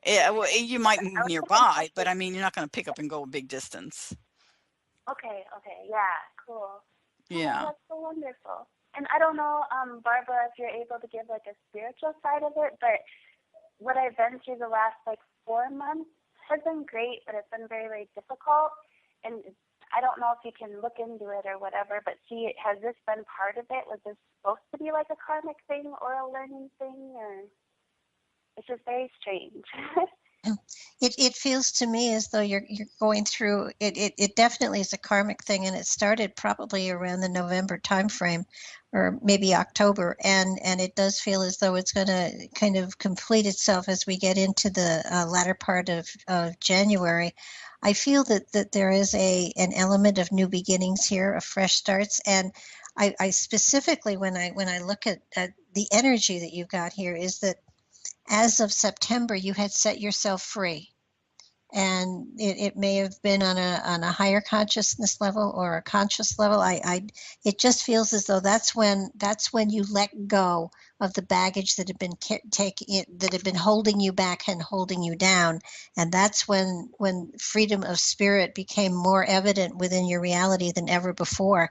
Yeah, well, you might move nearby, but I mean, you're not going to pick up and go a big distance. Okay, yeah, cool. Yeah. Oh, that's so wonderful. And I don't know, Barbara, if you're able to give like a spiritual side of it, but what I've been through the last like 4 months has been great, but it's been very, very difficult. And I don't know if you can look into it or whatever, but see, has this been part of it? Was this supposed to be like a karmic thing or a learning thing? Or it's just very strange. It feels to me as though you're going through it. It definitely is a karmic thing, and it started probably around the November timeframe, or maybe October, and it does feel as though it's going to kind of complete itself as we get into the latter part of January. I feel that there is an element of new beginnings here, of fresh starts, and I specifically when I look at the energy that you've got here is that as of September you had set yourself free, and it may have been on a higher consciousness level or a conscious level. It just feels as though that's when you let go of the baggage that had been holding you back and holding you down, and that's when freedom of spirit became more evident within your reality than ever before.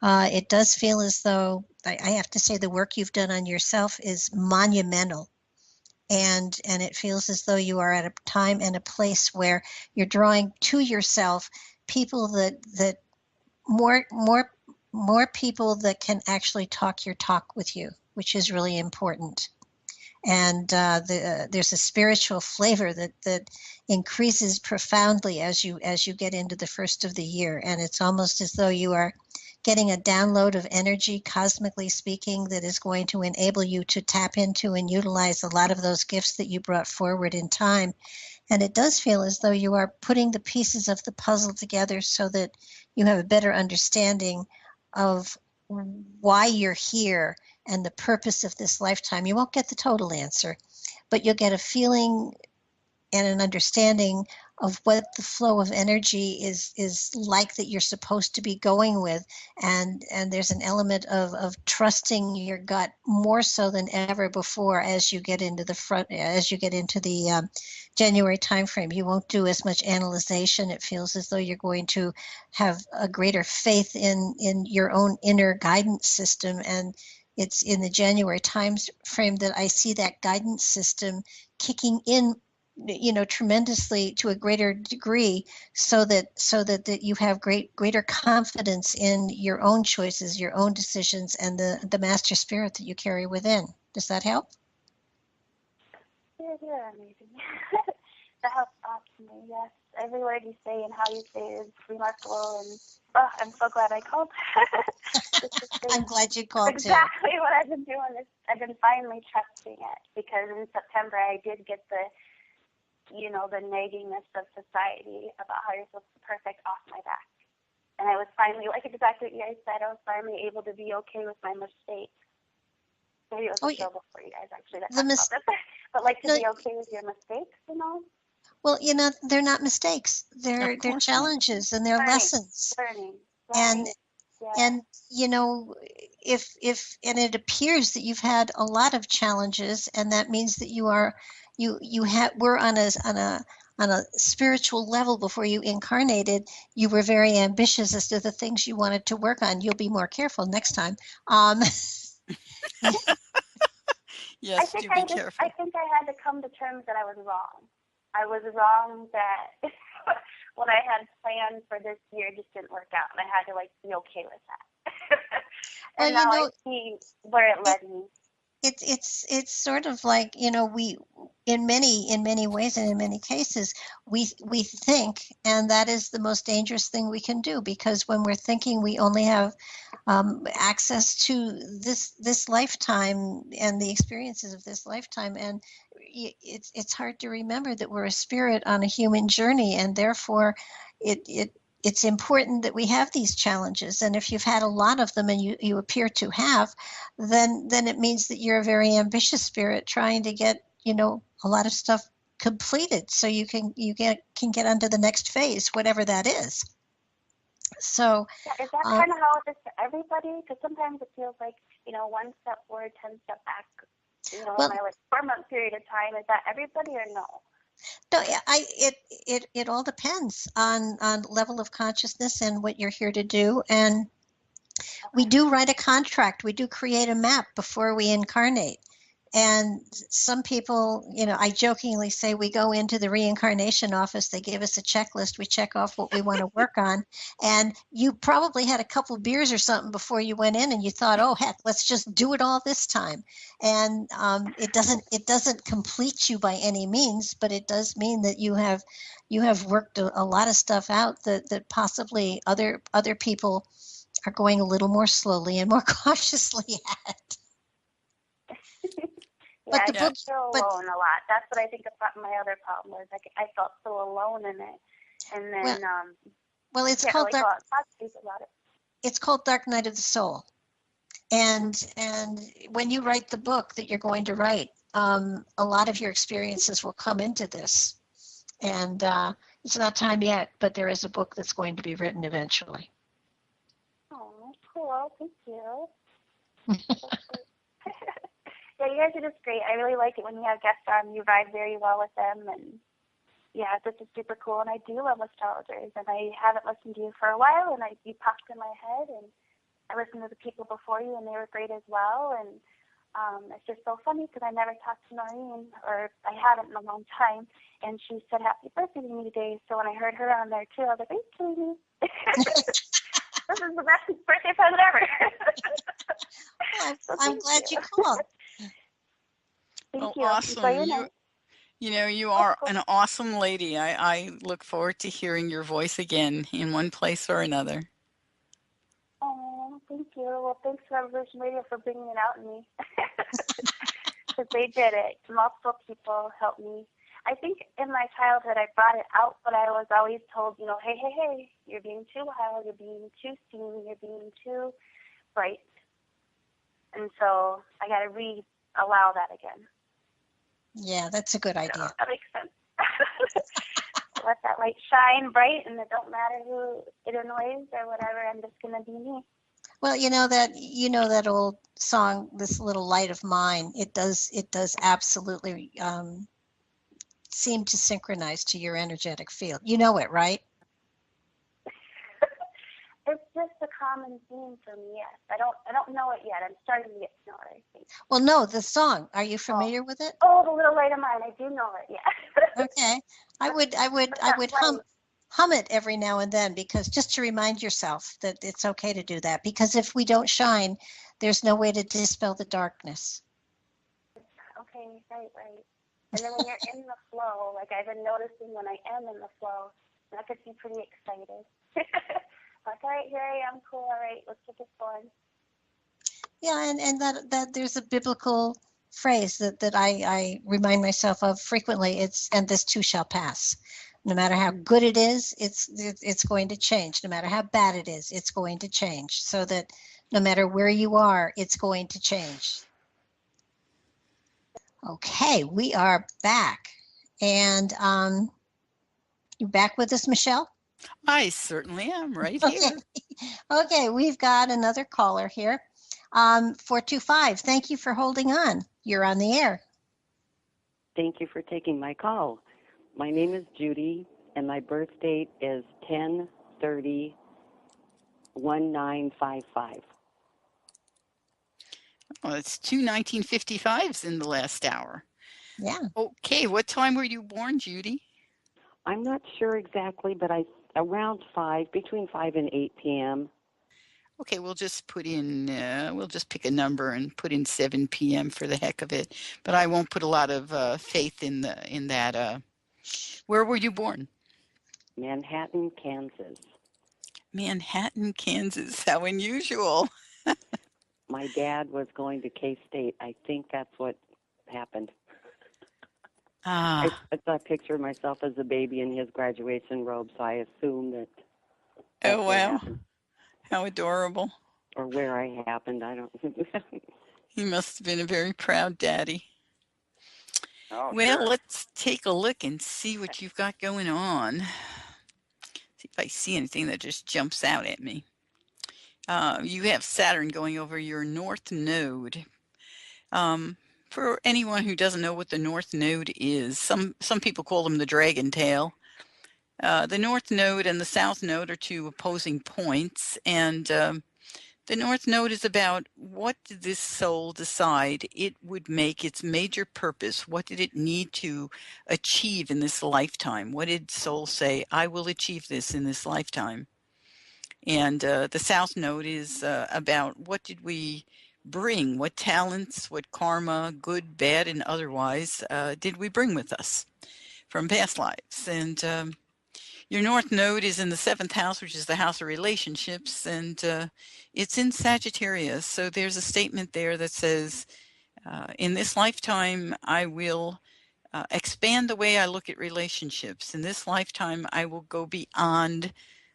It does feel as though, I have to say, the work you've done on yourself is monumental. And it feels as though you are at a time and a place where you're drawing to yourself people that more people that can actually talk your talk with you, which is really important. And there's a spiritual flavor that increases profoundly as you get into the first of the year, and it's almost as though you are getting a download of energy, cosmically speaking, that is going to enable you to tap into and utilize a lot of those gifts that you brought forward in time. And it does feel as though you are putting the pieces of the puzzle together so that you have a better understanding of why you're here and the purpose of this lifetime. You won't get the total answer, but you'll get a feeling and an understanding what the flow of energy is like that you're supposed to be going with, and there's an element of trusting your gut more so than ever before as you get into the January timeframe. You won't do as much analyzation. It feels as though you're going to have a greater faith in your own inner guidance system, and it's in the January time frame that I see that guidance system kicking in, tremendously to a greater degree, so that you have greater confidence in your own choices, your own decisions, and the master spirit that you carry within. Does that help? Yeah, amazing. That helps awesomely, yes. Every word you say and how you say it is remarkable, and I'm so glad I called. I'm glad you called exactly what I've been doing. I've been finally trusting it, because in September I did get the naggingness of society about how you're supposed to be perfect off my back. And I was finally, like exactly what you guys said, I was finally able to be okay with my mistakes. Maybe it was a show before you guys actually that talked about this. But be okay with your mistakes, Well, they're not mistakes. They're challenges and they're lessons. Learning. And yeah. and if it appears that you've had a lot of challenges, and that means that we're on a spiritual level. Before you incarnated, you were very ambitious as to the things you wanted to work on. You'll be more careful next time. Yes, do be careful. I think I had to come to terms that I was wrong. I was wrong that what I had planned for this year just didn't work out, and I had to be okay with that. And now I see where it led me. It's sort of like, we in many ways and in many cases we think, and that is the most dangerous thing we can do, because when we're thinking, we only have access to this lifetime and the experiences of this lifetime, and it's hard to remember that we're a spirit on a human journey, and therefore it's important that we have these challenges. And if you've had a lot of them, and you appear to have, then it means that you're a very ambitious spirit trying to get a lot of stuff completed, so you can get onto the next phase, whatever that is. So is that kind of how it is for everybody? Because sometimes it feels like one step forward, 10 steps back. In my 4-month period of time. Is that everybody or no? No, it all depends on level of consciousness and what you're here to do. And we do write a contract. We do create a map before we incarnate. And some people, I jokingly say, we go into the reincarnation office, they give us a checklist, we check off what we want to work on. And you probably had a couple of beers or something before you went in, and you thought, oh, heck, let's just do it all this time. And it doesn't complete you by any means, but it does mean that you have worked a lot of stuff out that possibly other people are going a little more slowly and more cautiously at. Yeah, I feel alone a lot. That's what I think about my other problem was. I felt so alone in it. And then, it's called it's called Dark Night of the Soul. And when you write the book that you're going to write, a lot of your experiences will come into this. And it's not time yet, but there is a book that's going to be written eventually. Oh, cool. Thank you. Yeah, you guys are just great. I really like it when you have guests on. You vibe very well with them, and yeah, this is super cool. And I do love astrologers, and I haven't listened to you for a while, and you popped in my head, and I listened to the people before you, and they were great as well. And it's just so funny because I never talked to Noreen, or I haven't in a long time, and she said happy birthday to me today. So when I heard her on there too, I was like, are you kidding me? This is the best birthday present ever. I'm glad you called. Thank you. Awesome. You are an awesome lady. I look forward to hearing your voice again in one place or another. Oh, thank you. Well, thanks to Revolution Radio for bringing it out in me. Because they did it. Multiple people helped me. I think in my childhood I brought it out, but I was always told, hey, you're being too wild, you're being too steamy, you're being too bright. And so I got to allow that again. Yeah, that's a good idea. That makes sense. let that light shine bright, and it don't matter who it annoys or whatever. I'm just gonna be me. Well, that old song, "This Little Light of Mine." It does absolutely seem to synchronize to your energetic field. You know it, right? It's just a common theme for me. Yes, I don't know it yet. I'm starting to get to know it, I think. Well, no, the song. Are you familiar with it? Oh, "The Little Light of Mine." I do know it. Yeah. Okay. I would hum it every now and then, because just to remind yourself that it's okay to do that, because if we don't shine, there's no way to dispel the darkness. Okay, right. And then when you're in the flow, like I've been noticing when I am in the flow, that gets me pretty excited. Like, all right, here I am, cool, all right, let's get this going. Yeah, and that there's a biblical phrase that I remind myself of frequently. It's, "And this too shall pass." No matter how good it is, it's going to change. No matter how bad it is, it's going to change. So that no matter where you are, it's going to change. Okay, we are back. And you back with us, Michele? I certainly am right here. Okay, we've got another caller here. 425, thank you for holding on. You're on the air. Thank you for taking my call. My name is Judy, and my birth date is 10/30/1955. Well, it's 2 1955s in the last hour. Yeah. Okay, what time were you born, Judy? I'm not sure exactly, but around between 5 and 8 p.m. Okay, we'll just put in, we'll just pick a number and put in 7 p.m. for the heck of it. But I won't put a lot of faith in that. Where were you born? Manhattan, Kansas. Manhattan, Kansas. How unusual. My dad was going to K-State. I think that's what happened. I saw a picture of myself as a baby in his graduation robe, so I assume that. Oh, wow. How adorable. Or where I happened, I don't. He must have been a very proud daddy. Oh, well, sure. Let's take a look and see what you've got going on. See if I see anything that just jumps out at me. You have Saturn going over your North Node. For anyone who doesn't know what the North Node is, some people call them the dragon tail. The North Node and the South Node are two opposing points, and the North Node is about what did this soul decide it would make its major purpose? What did it need to achieve in this lifetime? What did soul say, I will achieve this in this lifetime? And the South Node is about what did we bring? What talents, what karma, good, bad, and otherwise, did we bring with us from past lives? And your North Node is in the 7th house, which is the house of relationships, and it's in Sagittarius. So there's a statement there that says, in this lifetime, I will expand the way I look at relationships. In this lifetime, I will go beyond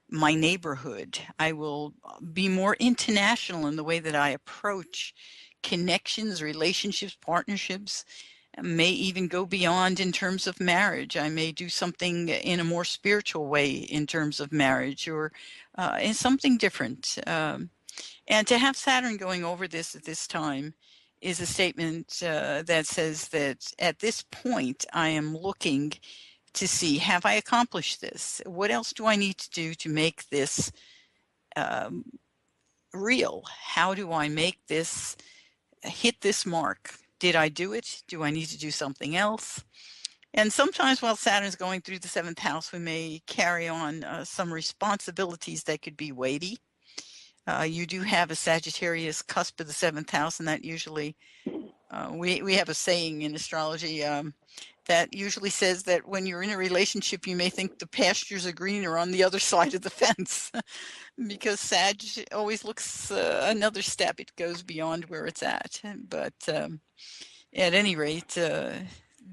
my neighborhood. I will be more international in the way that I approach connections, relationships, partnerships. May even go beyond in terms of marriage. I may do something in a more spiritual way in terms of marriage, or in something different. And to have Saturn going over this at this time is a statement that says that at this point I am looking to see, have I accomplished this? What else do I need to do to make this real? How do I make this hit this mark? Did I do it? Do I need to do something else? And sometimes while Saturn is going through the 7th house, we may carry on some responsibilities that could be weighty. You do have a Sagittarius cusp of the 7th house, and that usually, we have a saying in astrology that usually says that when you're in a relationship, you may think the pastures are greener on the other side of the fence because Sag always looks another step. It goes beyond where it's at. But at any rate,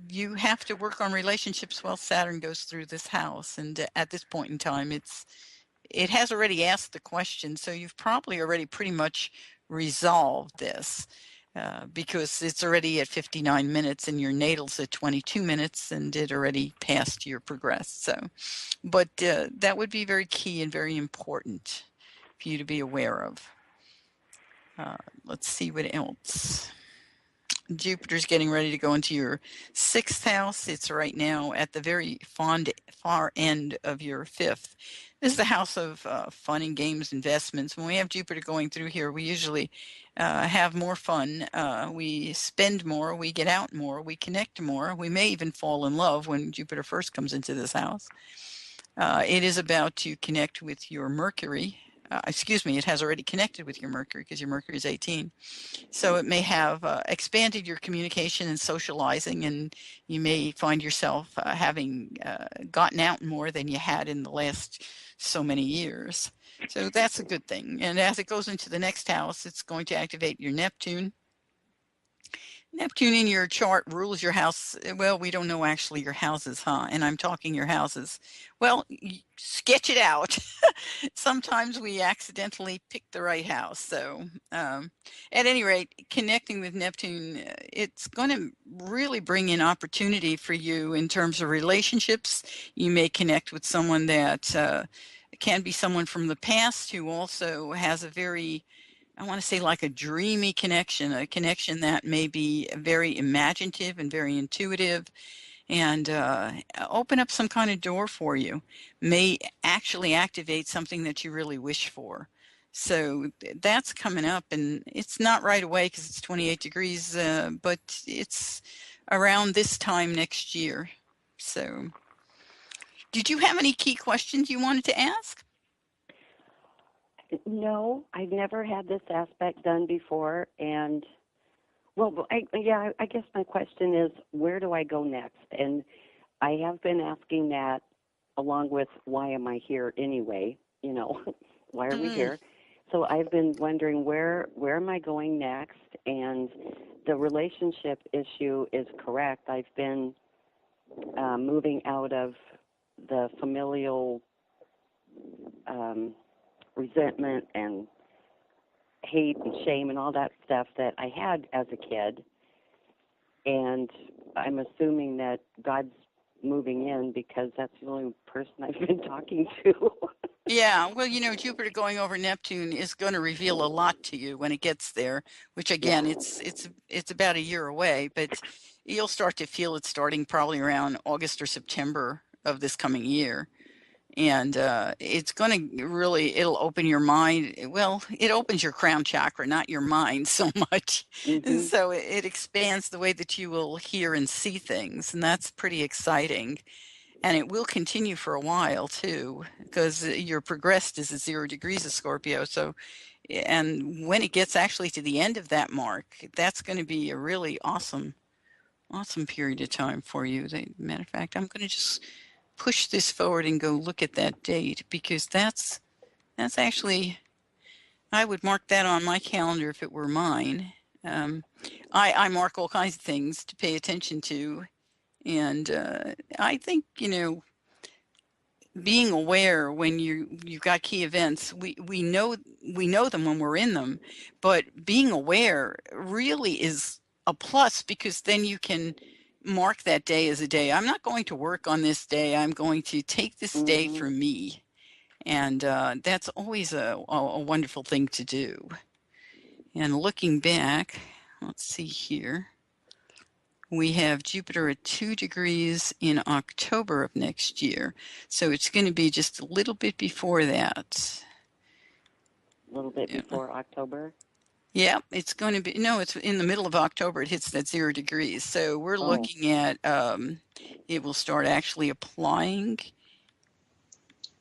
you have to work on relationships while Saturn goes through this house. And at this point in time, it has already asked the question. So you've probably already pretty much resolved this. because it's already at 59 minutes and your natal's at 22 minutes and it already passed your progress. So, but that would be very key and very important for you to be aware of. Let's see what else. Jupiter's getting ready to go into your 6th house. It's right now at the very far end of your 5th. This is the house of fun and games, investments. When we have Jupiter going through here, we usually have more fun. We spend more, we get out more, we connect more. We may even fall in love when Jupiter first comes into this house. It is about to connect with your Mercury. It has already connected with your Mercury because your Mercury is 18. So it may have expanded your communication and socializing, and you may find yourself having gotten out more than you had in the last so many years. So that's a good thing. And as it goes into the next house, it's going to activate your Neptune. Neptune in your chart rules your house. Well, we don't know actually your houses, huh? And I'm talking your houses. Well, sketch it out. Sometimes we accidentally pick the right house. So at any rate, connecting with Neptune, it's going to really bring in opportunity for you in terms of relationships. You may connect with someone that can be someone from the past who also has a very, I want to say, like a dreamy connection, a connection that may be very imaginative and very intuitive, and open up some kind of door for you, may actually activate something that you really wish for. So that's coming up, and it's not right away because it's 28 degrees, but it's around this time next year. So did you have any key questions you wanted to ask? No, I've never had this aspect done before, and I guess my question is, where do I go next? And I have been asking that along with, why am I here anyway? You know, why are we here? So I've been wondering, where am I going next? And the relationship issue is correct. I've been moving out of the familial resentment and hate and shame and all that stuff that I had as a kid. And I'm assuming that God's moving in because that's the only person I've been talking to. Yeah, well, you know, Jupiter going over Neptune is going to reveal a lot to you when it gets there, which again, it's about a year away, but you'll start to feel it starting probably around August or September of this coming year. And it's going to really, it'll open your mind. Well, it opens your crown chakra, not your mind so much. Mm-hmm. So it expands the way that you will hear and see things. And that's pretty exciting. And it will continue for a while too, because you're progressed is at 0 degrees of Scorpio. So, and when it gets actually to the end of that mark, that's going to be a really awesome period of time for you. Matter of fact, I'm going to just push this forward and go look at that date, because that's actually, I would mark that on my calendar if it were mine. I mark all kinds of things to pay attention to, and I think, you know, being aware when you've got key events, we know them when we're in them, but being aware really is a plus, because then you can mark that day as a day. I'm not going to work on this day. I'm going to take this day for me. And that's always a wonderful thing to do. And looking back, let's see here. We have Jupiter at 2 degrees in October of next year. So it's going to be just a little bit before that. A little bit before October? Yeah, it's going to be, no, it's in the middle of October. It hits that 0 degrees. So we're looking at, it will start actually applying.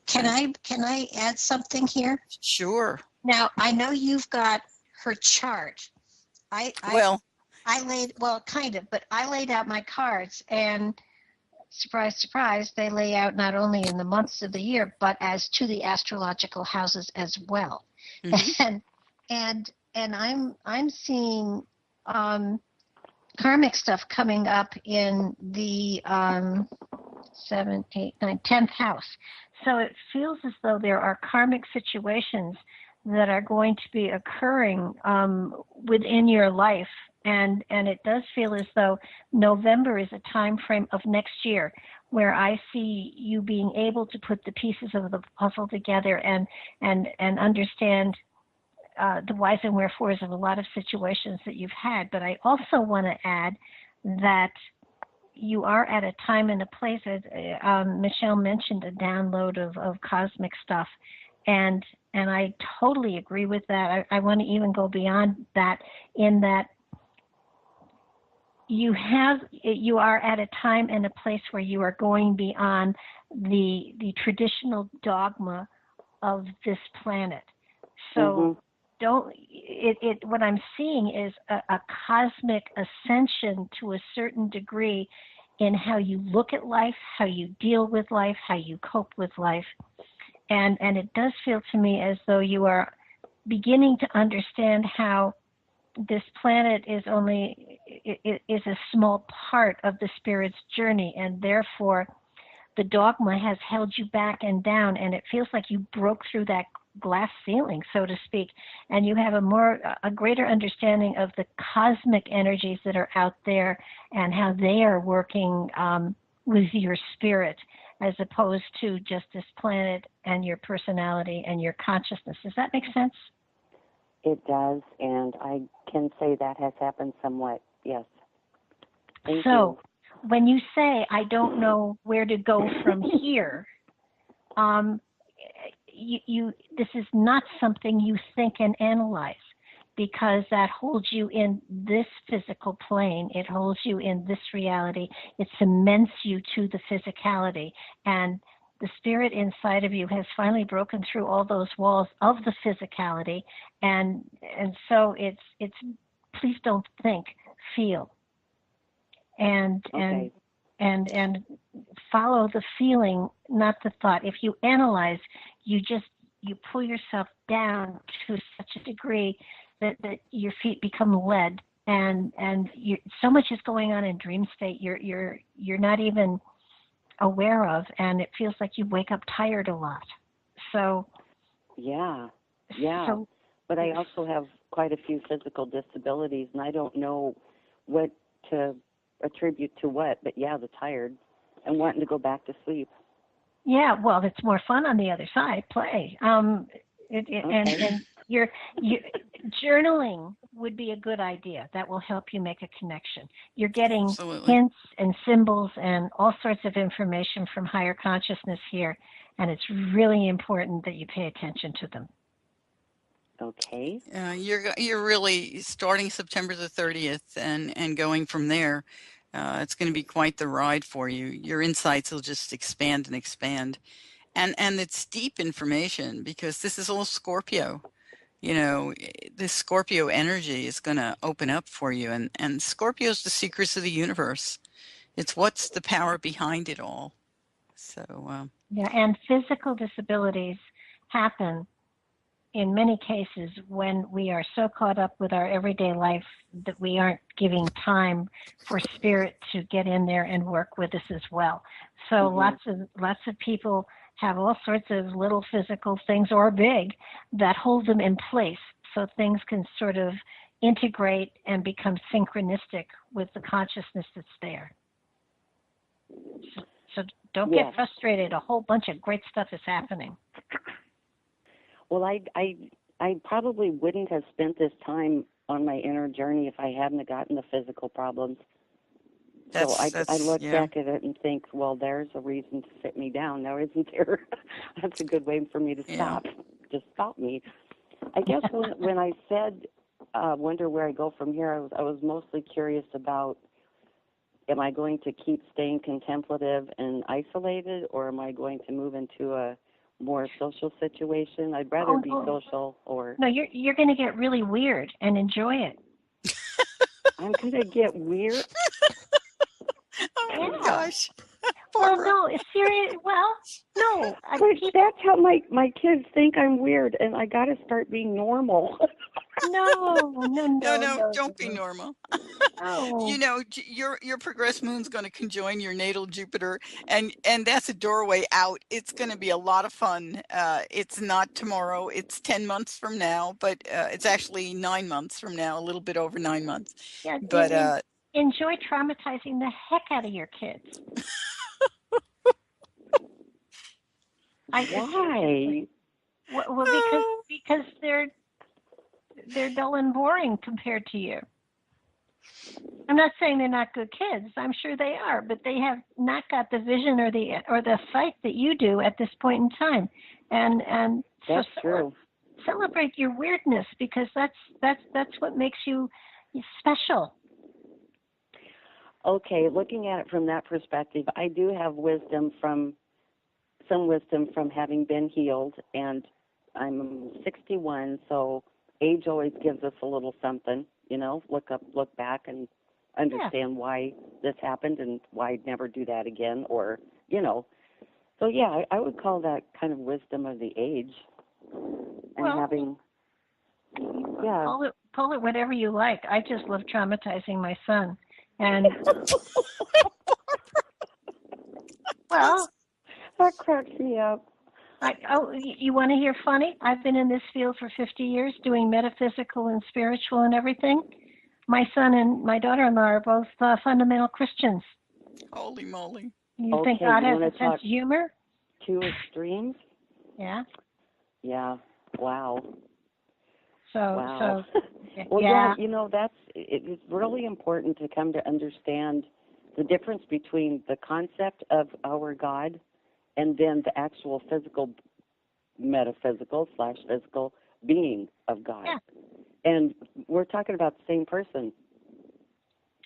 Can I add something here? Sure. Now, I know you've got her chart. I laid out my cards, and surprise, surprise, they lay out not only in the months of the year, but as to the astrological houses as well. Mm-hmm. And I'm seeing karmic stuff coming up in the 10th house. So it feels as though there are karmic situations that are going to be occurring within your life. And it does feel as though November is a time frame of next year where I see you being able to put the pieces of the puzzle together and understand the whys and wherefores of a lot of situations that you've had. But I also want to add that you are at a time and a place, as Michele mentioned, a download of cosmic stuff. And I totally agree with that. I want to even go beyond that, in that you are at a time and a place where you are going beyond the traditional dogma of this planet. So what I'm seeing is a cosmic ascension to a certain degree in how you look at life, how you deal with life, how you cope with life. And it does feel to me as though you are beginning to understand how this planet is a small part of the spirit's journey, and therefore the dogma has held you back and down, and it feels like you broke through that glass ceiling, so to speak, and you have a greater understanding of the cosmic energies that are out there and how they are working with your spirit, as opposed to just this planet and your personality and your consciousness. Does that make sense? It does, and I can say that has happened somewhat, yes. Thank you. When you say, I don't know where to go from here, this is not something you think and analyze, because that holds you in this physical plane. It holds you in this reality. It cements you to the physicality. And the spirit inside of you has finally broken through all those walls of the physicality. And so it's please don't think, feel. And follow the feeling, not the thought. If you analyze, you pull yourself down to such a degree that your feet become lead, and so much is going on in dream state you're not even aware of, and it feels like you wake up tired a lot. So yeah. But I also have quite a few physical disabilities, and I don't know what to attribute to what, but yeah, the tired and wanting to go back to sleep. Yeah, well, it's more fun on the other side. Play. And your journaling would be a good idea. That will help you make a connection. You're getting hints and symbols and all sorts of information from higher consciousness here, and it's really important that you pay attention to them. Okay. You're really starting September the 30th and going from there. It's going to be quite the ride for you. Your insights will just expand and expand. And it's deep information, because this is all Scorpio. You know, this Scorpio energy is going to open up for you. And Scorpio's the secrets of the universe. It's what's the power behind it all. So yeah, and physical disabilities happen in many cases when we are so caught up with our everyday life that we aren't giving time for spirit to get in there and work with us as well. So lots of people have all sorts of little physical things, or big, that hold them in place, so things can sort of integrate and become synchronistic with the consciousness that's there. So don't get frustrated. A whole bunch of great stuff is happening. Well, I probably wouldn't have spent this time on my inner journey if I hadn't gotten the physical problems. So I look back at it and think, well, there's a reason to sit me down. Now, isn't there? That's a good way for me to stop. Just stop me. I guess when I said, wonder where I go from here, I was mostly curious about, am I going to keep staying contemplative and isolated, or am I going to move into a more social situation? I'd rather be social. Or no, you're going to get really weird and enjoy it. I'm going to get weird. Oh my gosh. Well, no, it's serious. Well, no. That's how my kids think I'm weird, and I got to start being normal. No, don't be normal. no. Your progressed moon's going to conjoin your natal Jupiter, and that's a doorway out. It's going to be a lot of fun. It's not tomorrow. It's 10 months from now, but it's actually 9 months from now, a little bit over 9 months. Yeah, But enjoy traumatizing the heck out of your kids. Why? Well, because they're dull and boring compared to you. I'm not saying they're not good kids. I'm sure they are, but they have not got the vision or the sight that you do at this point in time. And That's true. Celebrate your weirdness, because that's what makes you special. Okay, looking at it from that perspective, I do have some wisdom from having been healed, and I'm 61, so age always gives us a little something, look back and understand why this happened and why I'd never do that again, or, So yeah, I would call that kind of wisdom of the age, and having, Call it whatever you like. I just love traumatizing my son, and well, that cracks me up. You want to hear funny? I've been in this field for 50 years doing metaphysical and spiritual and everything. My son and my daughter-in-law are both fundamental Christians. Holy moly. You think God has a sense of humor? Two extremes? Yeah. Yeah. Wow. So well, yeah, it's really important to come to understand the difference between the concept of our God and then the actual metaphysical/physical being of God. Yeah. And we're talking about the same person.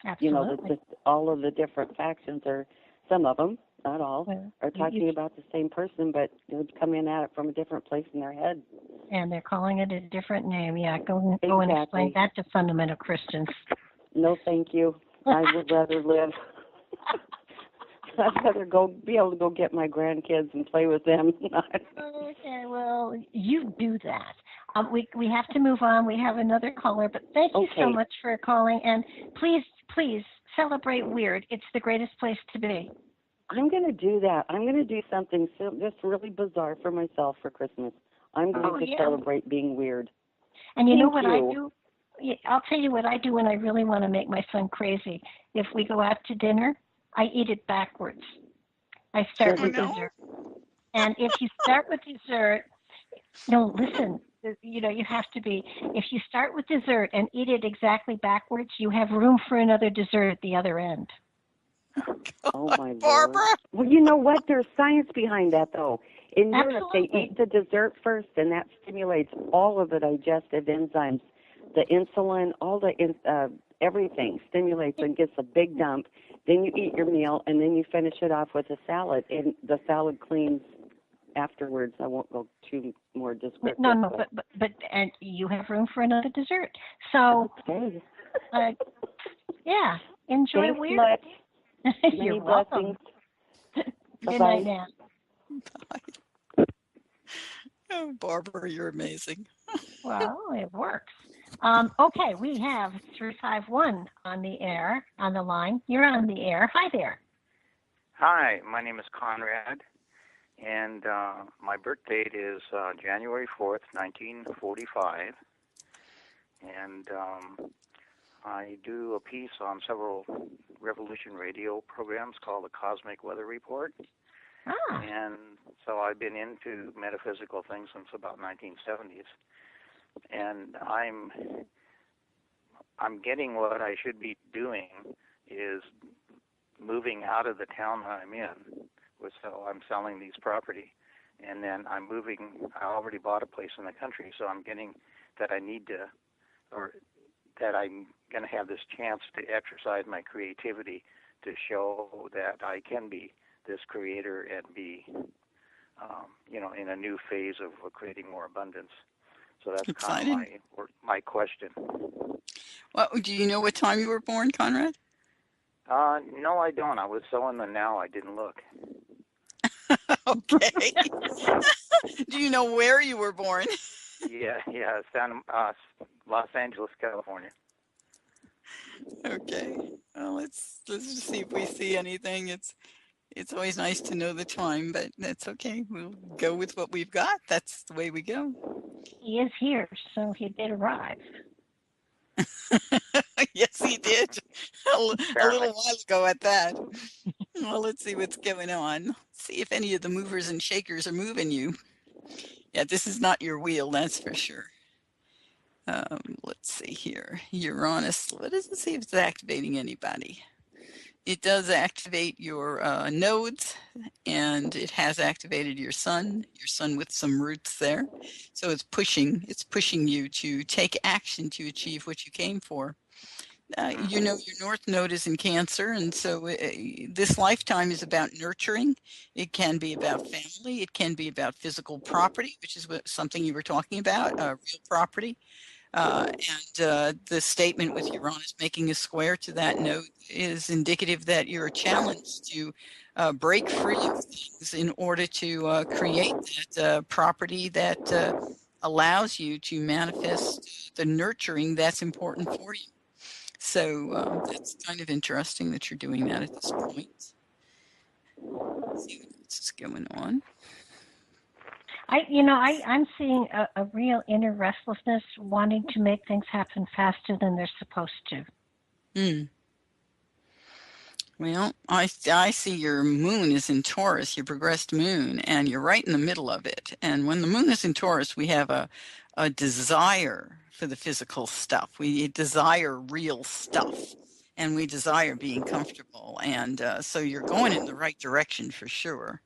Absolutely. All of the different factions, or some of them, not all, are talking about the same person, but they're coming at it from a different place in their head. And they're calling it a different name. Yeah, go and explain that to fundamental Christians. No, thank you. I would rather live. I'd rather be able to go get my grandkids and play with them. Okay, well, you do that. We have to move on. We have another caller, but thank you so much for calling. And please celebrate weird. It's the greatest place to be. I'm going to do that. I'm going to do something just really bizarre for myself for Christmas. I'm going to celebrate being weird. And you know what I do? I'll tell you what I do when I really want to make my son crazy. If we go out to dinner, I eat it backwards. I start with dessert. And if you start with dessert, no, listen, you have to be, if you start with dessert and eat it exactly backwards, you have room for another dessert at the other end. Oh, my Barbara. Lord. Well, you know what? There's science behind that, though. In Europe, Absolutely. they eat the dessert first, and that stimulates all of the digestive enzymes, the insulin, all the everything stimulates and gets a big dump. Then you eat your meal, and then you finish it off with a salad, and the salad cleans afterwards. I won't go too more descriptive. No, but and you have room for another dessert. So, yeah, enjoy Thanks weird. much. You're welcome. Good night now. Bye. Oh, Barbara, you're amazing. Well, it works. Okay, we have 351 on the line. You're on the air. Hi there. Hi, my name is Conrad, and my birth date is January 4th, 1945, and I do a piece on several Revolution radio programs called the Cosmic Weather Report, and so I've been into metaphysical things since about 1970s, and I'm getting what I should be doing is moving out of the town that I'm in. So I'm selling these property, and then I'm moving. I already bought a place in the country, so I'm getting that I need to, or that I'm going to have this chance to exercise my creativity to show that I can be this creator and be, in a new phase of creating more abundance. So that's exciting. Kind of my question. Well, do you know what time you were born, Conrad? No, I don't. I was so in the now, I didn't look. Okay. Do you know where you were born? Yeah, Los Angeles, California. Okay. Well, let's just see if we see anything. It's always nice to know the time, but that's okay. We'll go with what we've got. That's the way we go. He is here, so he did arrive. Yes, he did. A little while ago at that. Well, let's see what's going on. See if any of the movers and shakers are moving you. Yeah, this is not your wheel, that's for sure. Let's see here. Uranus. Let us see if it's activating anybody. It does activate your nodes, and it has activated your sun with some roots there. So it's pushing you to take action to achieve what you came for. You know, your north node is in Cancer, and so this lifetime is about nurturing. It can be about family. It can be about physical property, which is something you were talking about, real property. And the statement with Uranus making a square to that node is indicative that you're challenged to break free of things in order to create that property that allows you to manifest the nurturing that's important for you. So that's kind of interesting that you're doing that at this point. Let's see what else is going on. I'm seeing a real inner restlessness, wanting to make things happen faster than they're supposed to. Well, I see your moon is in Taurus, your progressed moon, and you're right in the middle of it. And when the moon is in Taurus, we have a desire for the physical stuff. We desire real stuff, and we desire being comfortable. And so you're going in the right direction for sure.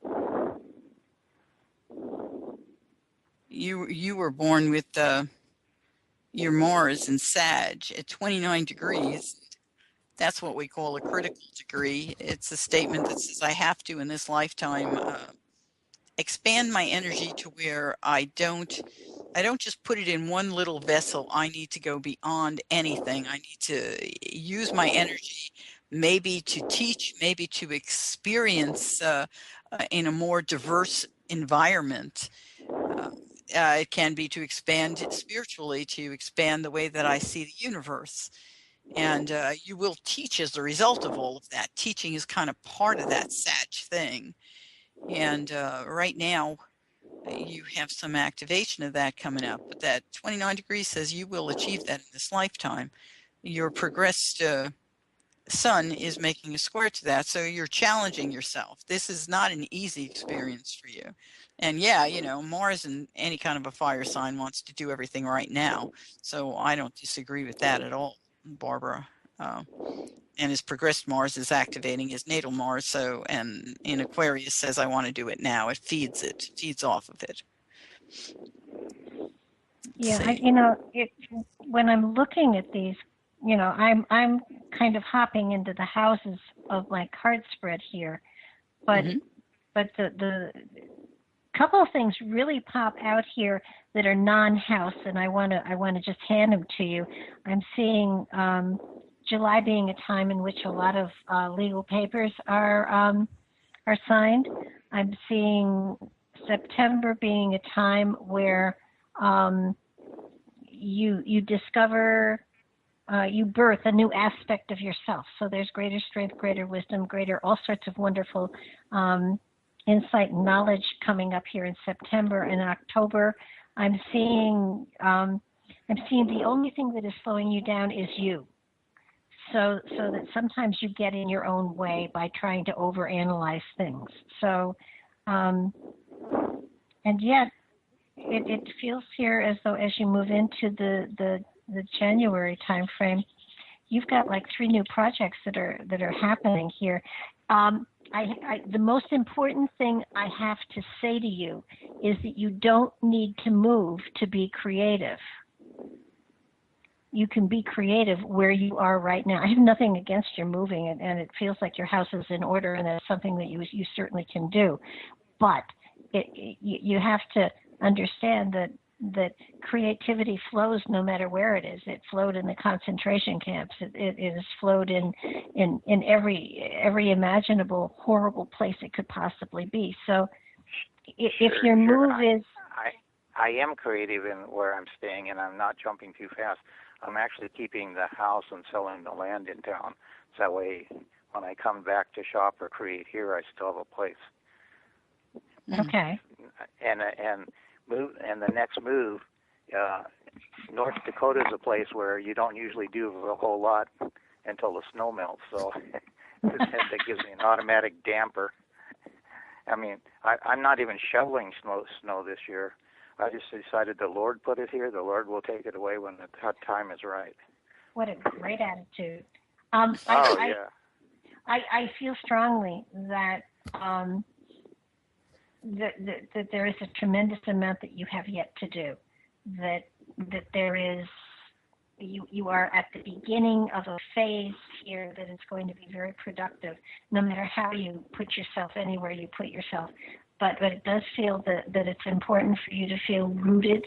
You were born with your Mars in Sag at 29 degrees. That's what we call a critical degree. It's a statement that says I have to in this lifetime expand my energy to where I don't just put it in one little vessel. I need to go beyond anything. I need to use my energy maybe to teach, maybe to experience in a more diverse environment. It can be to expand spiritually, to expand the way that I see the universe. And you will teach as a result of all of that. Teaching is kind of part of that Sag thing. And right now, you have some activation of that coming up. But that 29 degrees says you will achieve that in this lifetime. Your progressed sun is making a square to that. So you're challenging yourself. This is not an easy experience for you. And yeah, you know, Mars in any kind of a fire sign wants to do everything right now. So I don't disagree with that at all, Barbara. And his progressed Mars is activating his natal Mars. So, and in Aquarius says, I want to do it now. It feeds off of it. Yeah, when I'm looking at these, I'm kind of hopping into the houses of my card spread here, but the couple of things really pop out here that are non-house, and I want to just hand them to you. I'm seeing July being a time in which a lot of legal papers are signed. I'm seeing September being a time where you discover, you birth a new aspect of yourself. So there's greater strength, greater wisdom, greater all sorts of wonderful insight and knowledge coming up here in September. And October, I'm seeing the only thing that is slowing you down is you. So that sometimes you get in your own way by trying to overanalyze things. So, and yet it feels here as though as you move into the January time frame, you've got like 3 new projects that are happening here. The most important thing I have to say to you is that you don't need to move to be creative. You can be creative where you are right now. I have nothing against your moving, and it feels like your house is in order, and that's something that you certainly can do. But you have to understand that creativity flows no matter where it is. It flowed in the concentration camps. It has flowed in every imaginable horrible place it could possibly be. So if your move is I am creative in where I'm staying, and I'm not jumping too fast. I'm actually keeping the house and selling the land in town. So that way, when I come back to shop or create here, I still have a place. Okay. And the next move, North Dakota is a place where you don't usually do a whole lot until the snow melts. So that gives me an automatic damper. I mean, I'm not even shoveling snow this year. I just decided the Lord put it here. The Lord will take it away when the time is right. What a great attitude. Yeah. I feel strongly that that there is a tremendous amount that you have yet to do. That there is, you are at the beginning of a phase here that is going to be very productive, no matter how you put yourself, anywhere you put yourself. But it does feel that it's important for you to feel rooted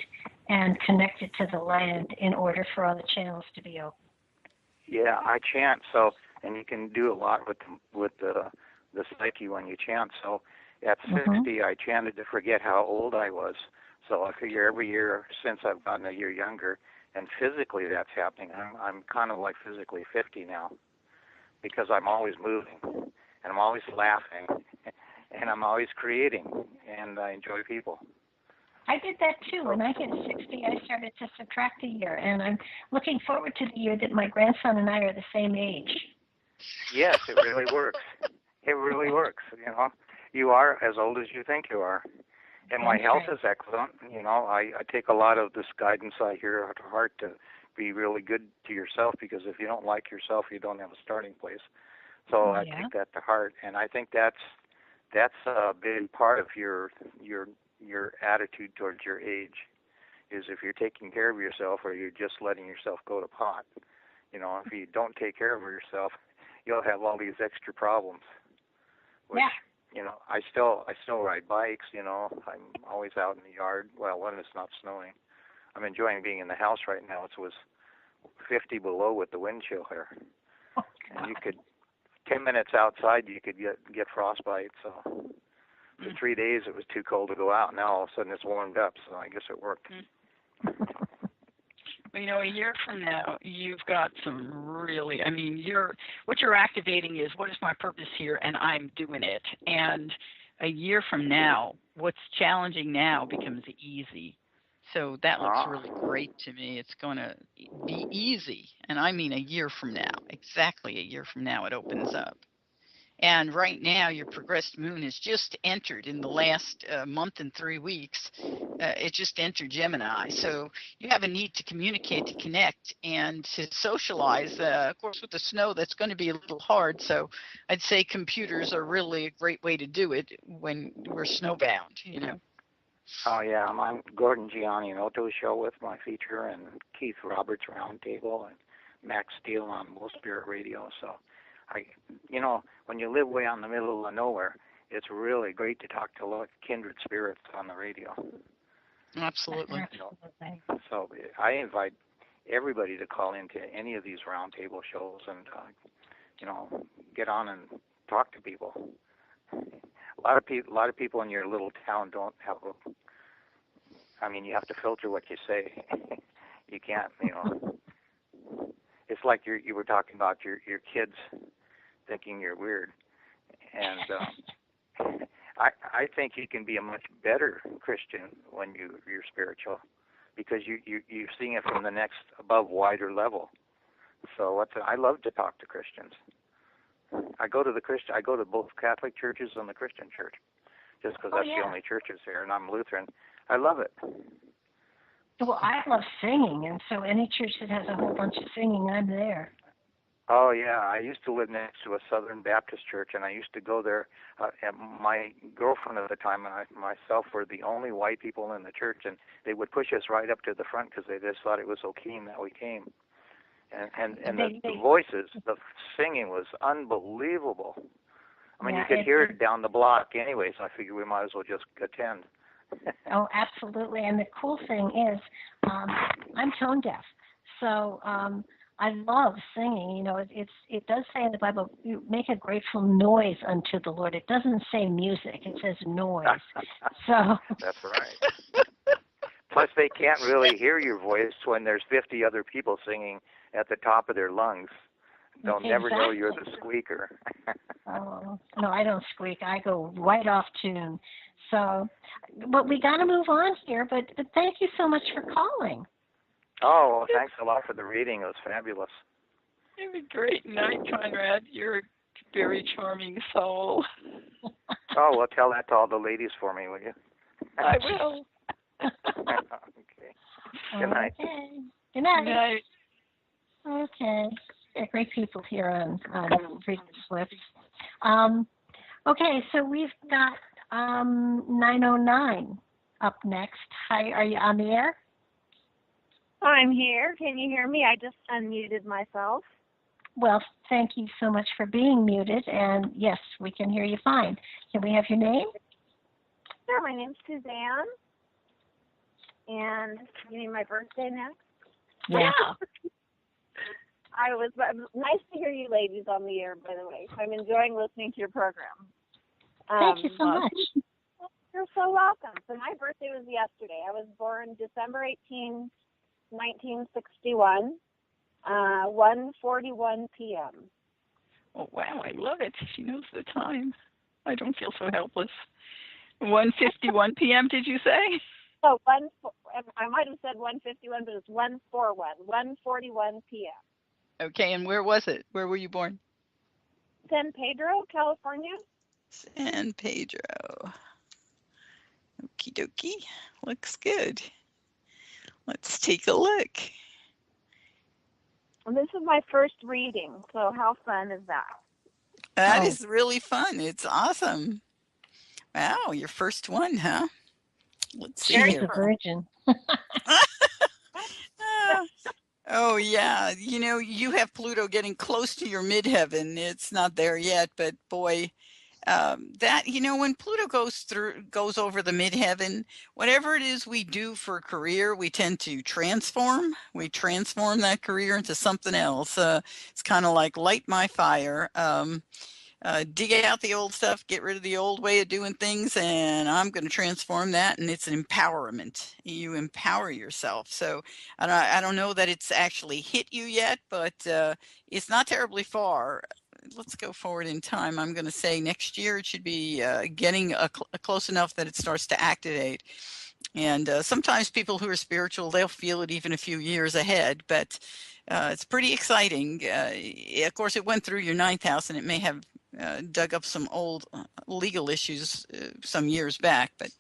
and connected to the land in order for all the channels to be open. Yeah, I chant, and you can do a lot with the psyche when you chant. So at 60, I chanted to forget how old I was. So I figure every year since I've gotten a year younger, and physically that's happening. I'm kind of like physically 50 now, because I'm always moving, and I'm always laughing, and I'm always creating, and I enjoy people. I did that too. When I hit 60, I started to subtract a year, and I'm looking forward to the year that my grandson and I are the same age. Yes, it really works. It really works. You are as old as you think you are. And my health is excellent. I take a lot of this guidance I hear to heart to be really good to yourself, because if you don't like yourself, you don't have a starting place. So I take that to heart, and I think that's a big part of your attitude towards your age, is if you're taking care of yourself or you're just letting yourself go to pot. If you don't take care of yourself, you'll have all these extra problems. Which, I still ride bikes. I'm always out in the yard. Well, when it's not snowing, I'm enjoying being in the house right now. It was 50 below with the wind chill here, and you could 10 minutes outside, you could get frostbite. So for 3 days, it was too cold to go out. Now all of a sudden it's warmed up, so I guess it worked. Well, a year from now, you've got some really, what you're activating is, what is my purpose here, and I'm doing it. And a year from now, what's challenging now becomes easy. So that looks really great to me. It's going to be easy. And I mean a year from now, exactly a year from now, it opens up. And right now, your progressed moon has just entered in the last month and 3 weeks. It just entered Gemini. So you have a need to communicate, to connect, and to socialize. Of course, with the snow, that's going to be a little hard. So I'd say computers are really a great way to do it when we're snowbound, Oh, yeah. I'm on Gordon Gianniotto's show with my feature, and Keith Roberts' Roundtable, and Max Steele on Bull Spirit Radio. So when you live way out in the middle of nowhere, it's really great to talk to kindred spirits on the radio. Absolutely. So I invite everybody to call into any of these roundtable shows and, get on and talk to people. A lot of people in your little town don't have you have to filter what you say. You can't, It's like you were talking about your kids thinking you're weird, and I think you can be a much better Christian when you're spiritual, because you're seeing it from the next above wider level. So I love to talk to Christians. I go to both Catholic churches and the Christian church, just because that's the only churches here, and I'm Lutheran. I love it. Well, I love singing, and so any church that has a whole bunch of singing, I'm there. Oh, yeah. I used to live next to a Southern Baptist church, and I used to go there. And my girlfriend at the time and myself were the only white people in the church, and they would push us right up to the front because they just thought it was so keen that we came. And the voices, the singing was unbelievable. You could hear it down the block anyway, so I figured we might as well just attend. Oh, absolutely. And the cool thing is, I'm tone deaf, so I love singing. It does say in the Bible, you make a grateful noise unto the Lord. It doesn't say music; it says noise. So that's right. Plus, they can't really hear your voice when there's 50 other people singing at the top of their lungs. They'll never know you're the squeaker. Oh, no, I don't squeak. I go right off tune. So, but we got to move on here. But thank you so much for calling. Oh, well, thanks a lot for the reading. It was fabulous. Have a great night, Conrad. You're a very charming soul. Oh, well, tell that to all the ladies for me, will you? I will. Okay. Good night. Okay. Good night. Good night. Okay. Yeah, great people here on Reading Slips. Okay, so we've got 909 up next. Hi, are you on the air? I'm here. Can you hear me? I just unmuted myself. Well, thank you so much for being muted, and yes, we can hear you fine. Can we have your name? Sure, my name's Suzanne. And you need my birthday next? Yeah. Nice to hear you ladies on the air, by the way. I'm enjoying listening to your program. Thank you so much. You're so welcome. So my birthday was yesterday. I was born December 18, 1961, 1:41 p.m. Oh, wow, I love it. She knows the time. I don't feel so helpless. 1:51 p.m., did you say? So I might have said 1:51, but it's 1:41 p.m. Okay, and where was it? Where were you born? San Pedro, California. San Pedro. Okie dokie. Looks good. Let's take a look. And this is my first reading, so how fun is that? That is really fun. It's awesome. Wow, your first one, huh? Let's see She's here. a virgin. Oh, yeah. You know, you have Pluto getting close to your midheaven. It's not there yet, but boy, that, you know, when Pluto goes over the midheaven, whatever it is we do for a career, we tend to transform. We transform that career into something else. It's kind of like light my fire. Dig out the old stuff, get rid of the old way of doing things, and I'm going to transform that. And it's an empowerment. You empower yourself. So I don't know that it's actually hit you yet, but it's not terribly far. Let's go forward in time. I'm going to say next year it should be getting close enough that it starts to activate. And sometimes people who are spiritual, they'll feel it even a few years ahead, but it's pretty exciting. Of course, it went through your 9th house, and it may have dug up some old legal issues some years back, but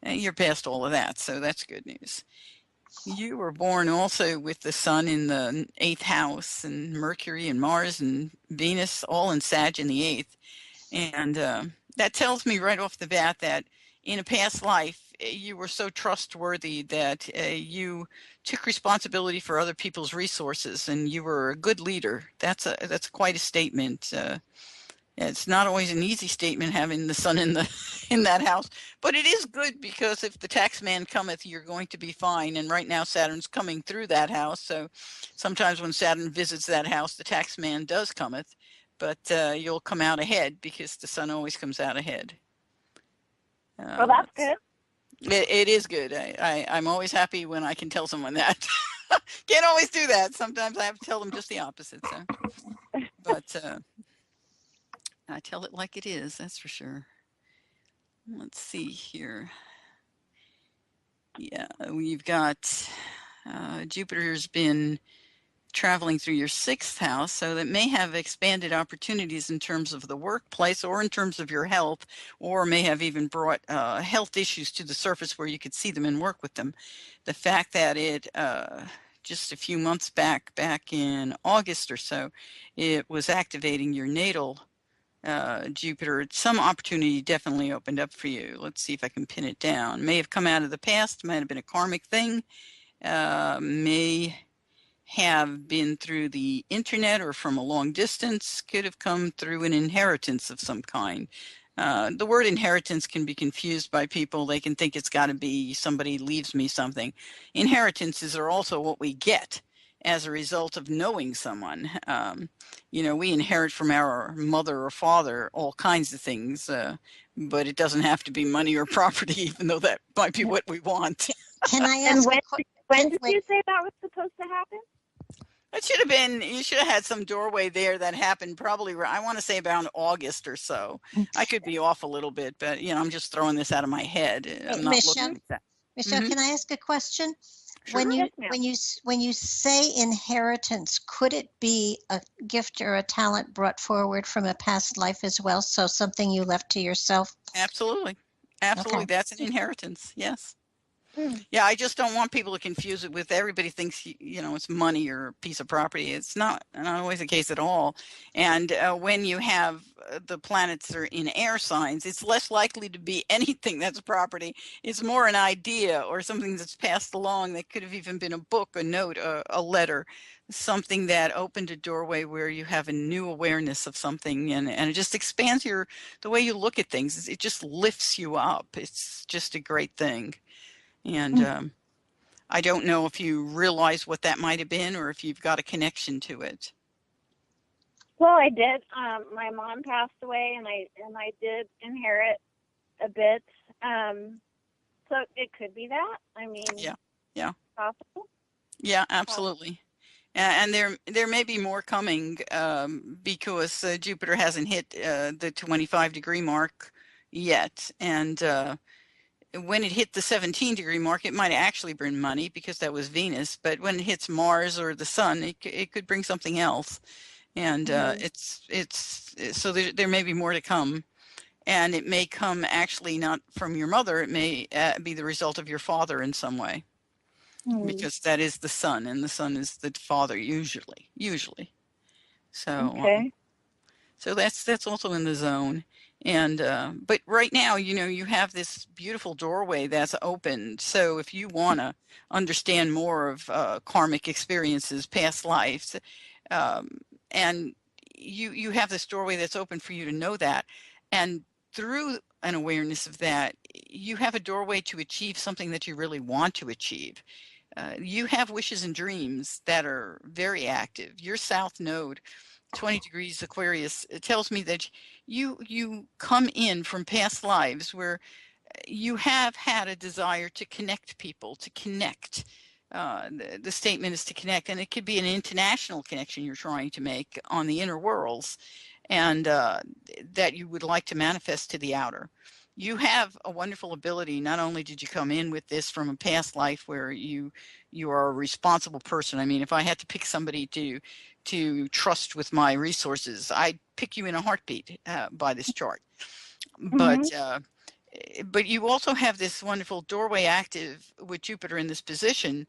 you're past all of that, so that's good news. You were born also with the sun in the 8th house, and Mercury and Mars and Venus all in Sag in the 8th. And that tells me right off the bat that in a past life, you were so trustworthy that you took responsibility for other people's resources, and you were a good leader. That's quite a statement. It's not always an easy statement having the sun in that house, but it is good because if the tax man cometh, you're going to be fine. And right now Saturn's coming through that house, so sometimes when Saturn visits that house, the tax man does cometh, but you'll come out ahead because the sun always comes out ahead. Well, that's good. It is good. I'm always happy when I can tell someone that. Can't always do that. Sometimes I have to tell them just the opposite. So, but I tell it like it is. That's for sure. Let's see here. Yeah, we've got Jupiter's been traveling through your 6th house, so that may have expanded opportunities in terms of the workplace or in terms of your health, or may have even brought health issues to the surface where you could see them and work with them. The fact that it just a few months back in August or so, it was activating your natal Jupiter, some opportunity definitely opened up for you. Let's see if I can pin it down. May have come out of the past, might have been a karmic thing, may have been through the internet or from a long distance, could have come through an inheritance of some kind. The word inheritance can be confused by people. They can think it's got to be somebody leaves me something. Inheritances are also what we get as a result of knowing someone. You know, we inherit from our mother or father all kinds of things, but it doesn't have to be money or property, even though that might be what we want. Can I And ask? when did you say that was supposed to happen? It should have been, you should have had some doorway there that happened probably, I want to say about August or so. I could be off a little bit, but I'm just throwing this out of my head. I'm not looking at that. Michelle, can I ask a question? Sure. When you say inheritance, could it be a gift or a talent brought forward from a past life as well? So something you left to yourself? Absolutely. Absolutely. Okay. That's an inheritance. Yes. Yeah, I just don't want people to confuse it with everybody thinks, it's money or a piece of property. It's not always the case at all. And when you have the planets that are in air signs, it's less likely to be anything that's property. It's more an idea or something that's passed along that could have even been a book, a note, a letter, something that opened a doorway where you have a new awareness of something, and it just expands the way you look at things. It just lifts you up. It's just a great thing. And I don't know if you realize what that might have been or if you've got a connection to it. Well, I did. My mom passed away, and I did inherit a bit. So it could be that. I mean, yeah, possible. Yeah, absolutely. And there may be more coming because Jupiter hasn't hit the 25-degree mark yet, and when it hit the 17-degree mark, it might actually bring money because that was Venus. But when it hits Mars or the Sun, it could bring something else. And so there may be more to come. And it may come actually not from your mother. It may be the result of your father in some way. Because that is the Sun, and the Sun is the father usually. So okay. So that's also in the zone. And but right now, you have this beautiful doorway that's open. So if you want to understand more of karmic experiences, past lives, and you have this doorway that's open for you to know that, and through an awareness of that, you have a doorway to achieve something that you really want to achieve. You have wishes and dreams that are very active. Your South Node, 20 degrees Aquarius, it tells me that you come in from past lives where you have had a desire to connect people, to connect. The statement is to connect, and it could be an international connection you're trying to make on the inner worlds, and that you would like to manifest to the outer. You have a wonderful ability. Not only did you come in with this from a past life where you are a responsible person. I mean, if I had to pick somebody to trust with my resources, I'd pick you in a heartbeat by this chart. But you also have this wonderful doorway active with Jupiter in this position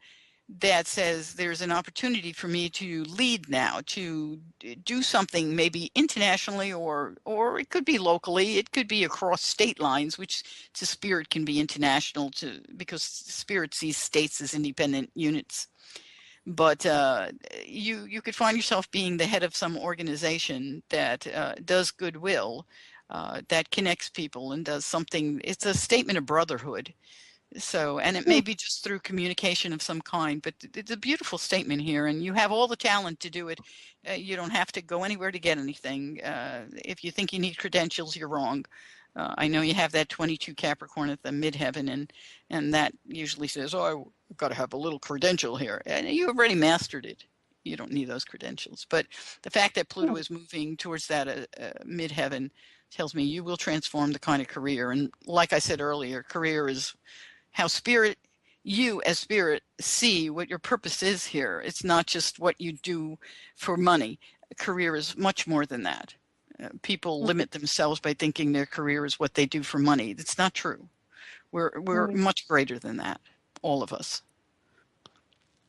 that says there's an opportunity for me to lead now, to do something maybe internationally or it could be locally, it could be across state lines, which to spirit can be international because spirit sees states as independent units. But you could find yourself being the head of some organization that does goodwill, that connects people and does something. It's a statement of brotherhood. So, and it may be just through communication of some kind, but it's a beautiful statement here, and you have all the talent to do it. You don't have to go anywhere to get anything. If you think you need credentials, you're wrong. I know you have that 22 Capricorn at the midheaven, and that usually says, oh, I've got to have a little credential here. And you have already mastered it. You don't need those credentials. But the fact that Pluto is moving towards that midheaven tells me you will transform the kind of career. And like I said earlier, career is how you as spirit see what your purpose is here. It's not just what you do for money. A career is much more than that. People limit themselves by thinking their career is what they do for money. It's not true. We're much greater than that, all of us.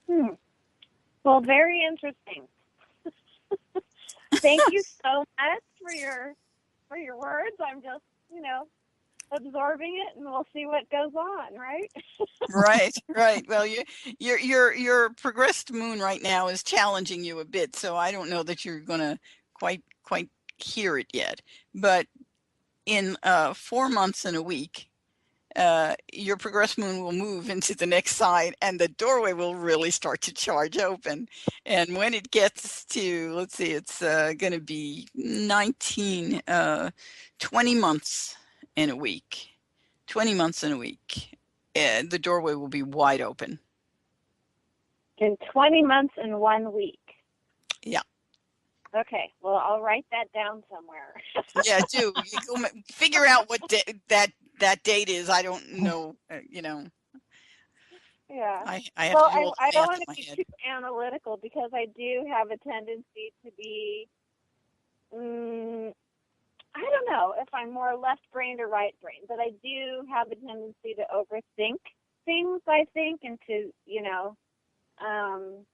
Well, very interesting. Thank you so much for your words. I'm just, absorbing it, and we'll see what goes on, right? Right. Well, your progressed moon right now is challenging you a bit, so I don't know that you're going to quite hear it yet. But in 4 months and a week, your progressed moon will move into the next sign, and the doorway will really start to charge open. And when it gets to, let's see, it's going to be 20 months in a week. 20 months in a week. the doorway will be wide open. In 20 months and 1 week. Yeah. Okay. Well, I'll write that down somewhere. Yeah, do. You go figure out what that date is. I don't know, Yeah. I have to do all the I don't math want in to my be head. too analytical because I do have a tendency to be, I don't know if I'm more left-brained or right-brained, but I do have a tendency to overthink things, I think, and to, I'm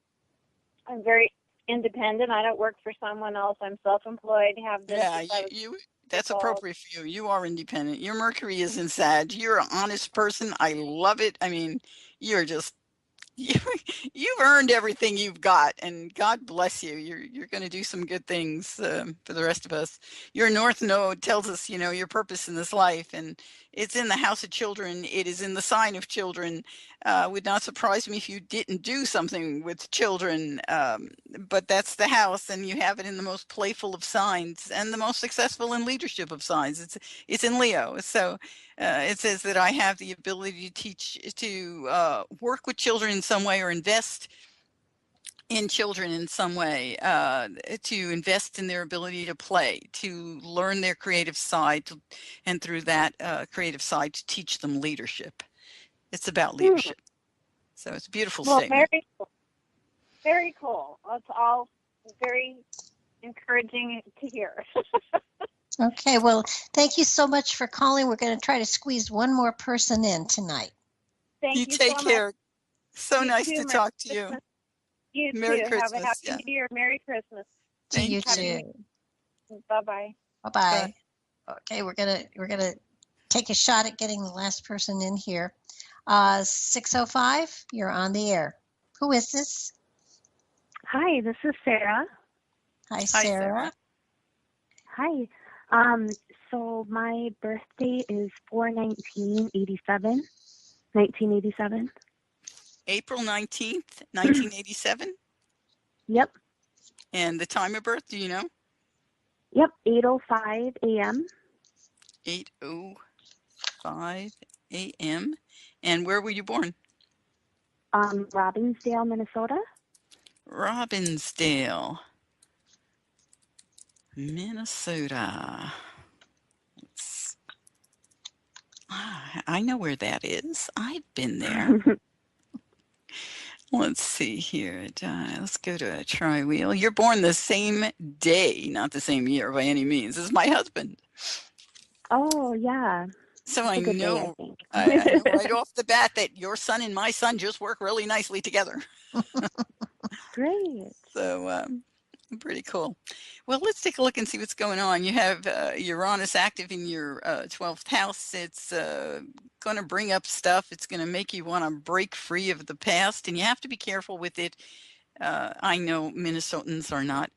very independent. I don't work for someone else. I'm self-employed, have been Yeah, since I was that's old. appropriate for you. You are independent. Your Mercury is in Sag. You're an honest person. I love it. I mean, you're just you, you've earned everything you've got, and God bless you. You're going to do some good things for the rest of us. Your North Node tells us, your purpose in this life, and it's in the house of children. It is in the sign of children. Would not surprise me if you didn't do something with children, but that's the house, and you have it in the most playful of signs and the most successful in leadership of signs. It's in Leo, so. It says that I have the ability to work with children in some way or invest in children in some way, to invest in their ability to play, to learn their creative side, and through that creative side to teach them leadership. It's about leadership. So it's a beautiful statement. Very cool. Very cool. It's all very encouraging to hear. Okay, well, thank you so much for calling. We're going to try to squeeze one more person in tonight. Thank you take so care. Much. So you nice too, to talk to you. You Merry too. Christmas. Have a happy New Year. Merry Christmas. To you too. Bye-bye. Bye-bye. Okay, we're gonna take a shot at getting the last person in here. 605, you're on the air. Who is this? Hi, this is Sarah. Hi, Sarah. Hi. So my birthday is 4/19/87. 1987. April 19th, 1987? Yep. And the time of birth, do you know? Yep, 8:05 a.m. 8:05 a.m. And where were you born? Robbinsdale, Minnesota. Robbinsdale, Minnesota. I know where that is. I've been there. Let's see here. Let's go to a tri-wheel. You're born the same day, not the same year by any means, as my husband. Oh, yeah. So That's I a good know, day, I think. I know right off the bat that your son and my son just work really nicely together. Great. So pretty cool. Well, let's take a look and see what's going on. You have Uranus active in your 12th house. It's going to bring up stuff. It's going to make you want to break free of the past, and you have to be careful with it. I know Minnesotans are not.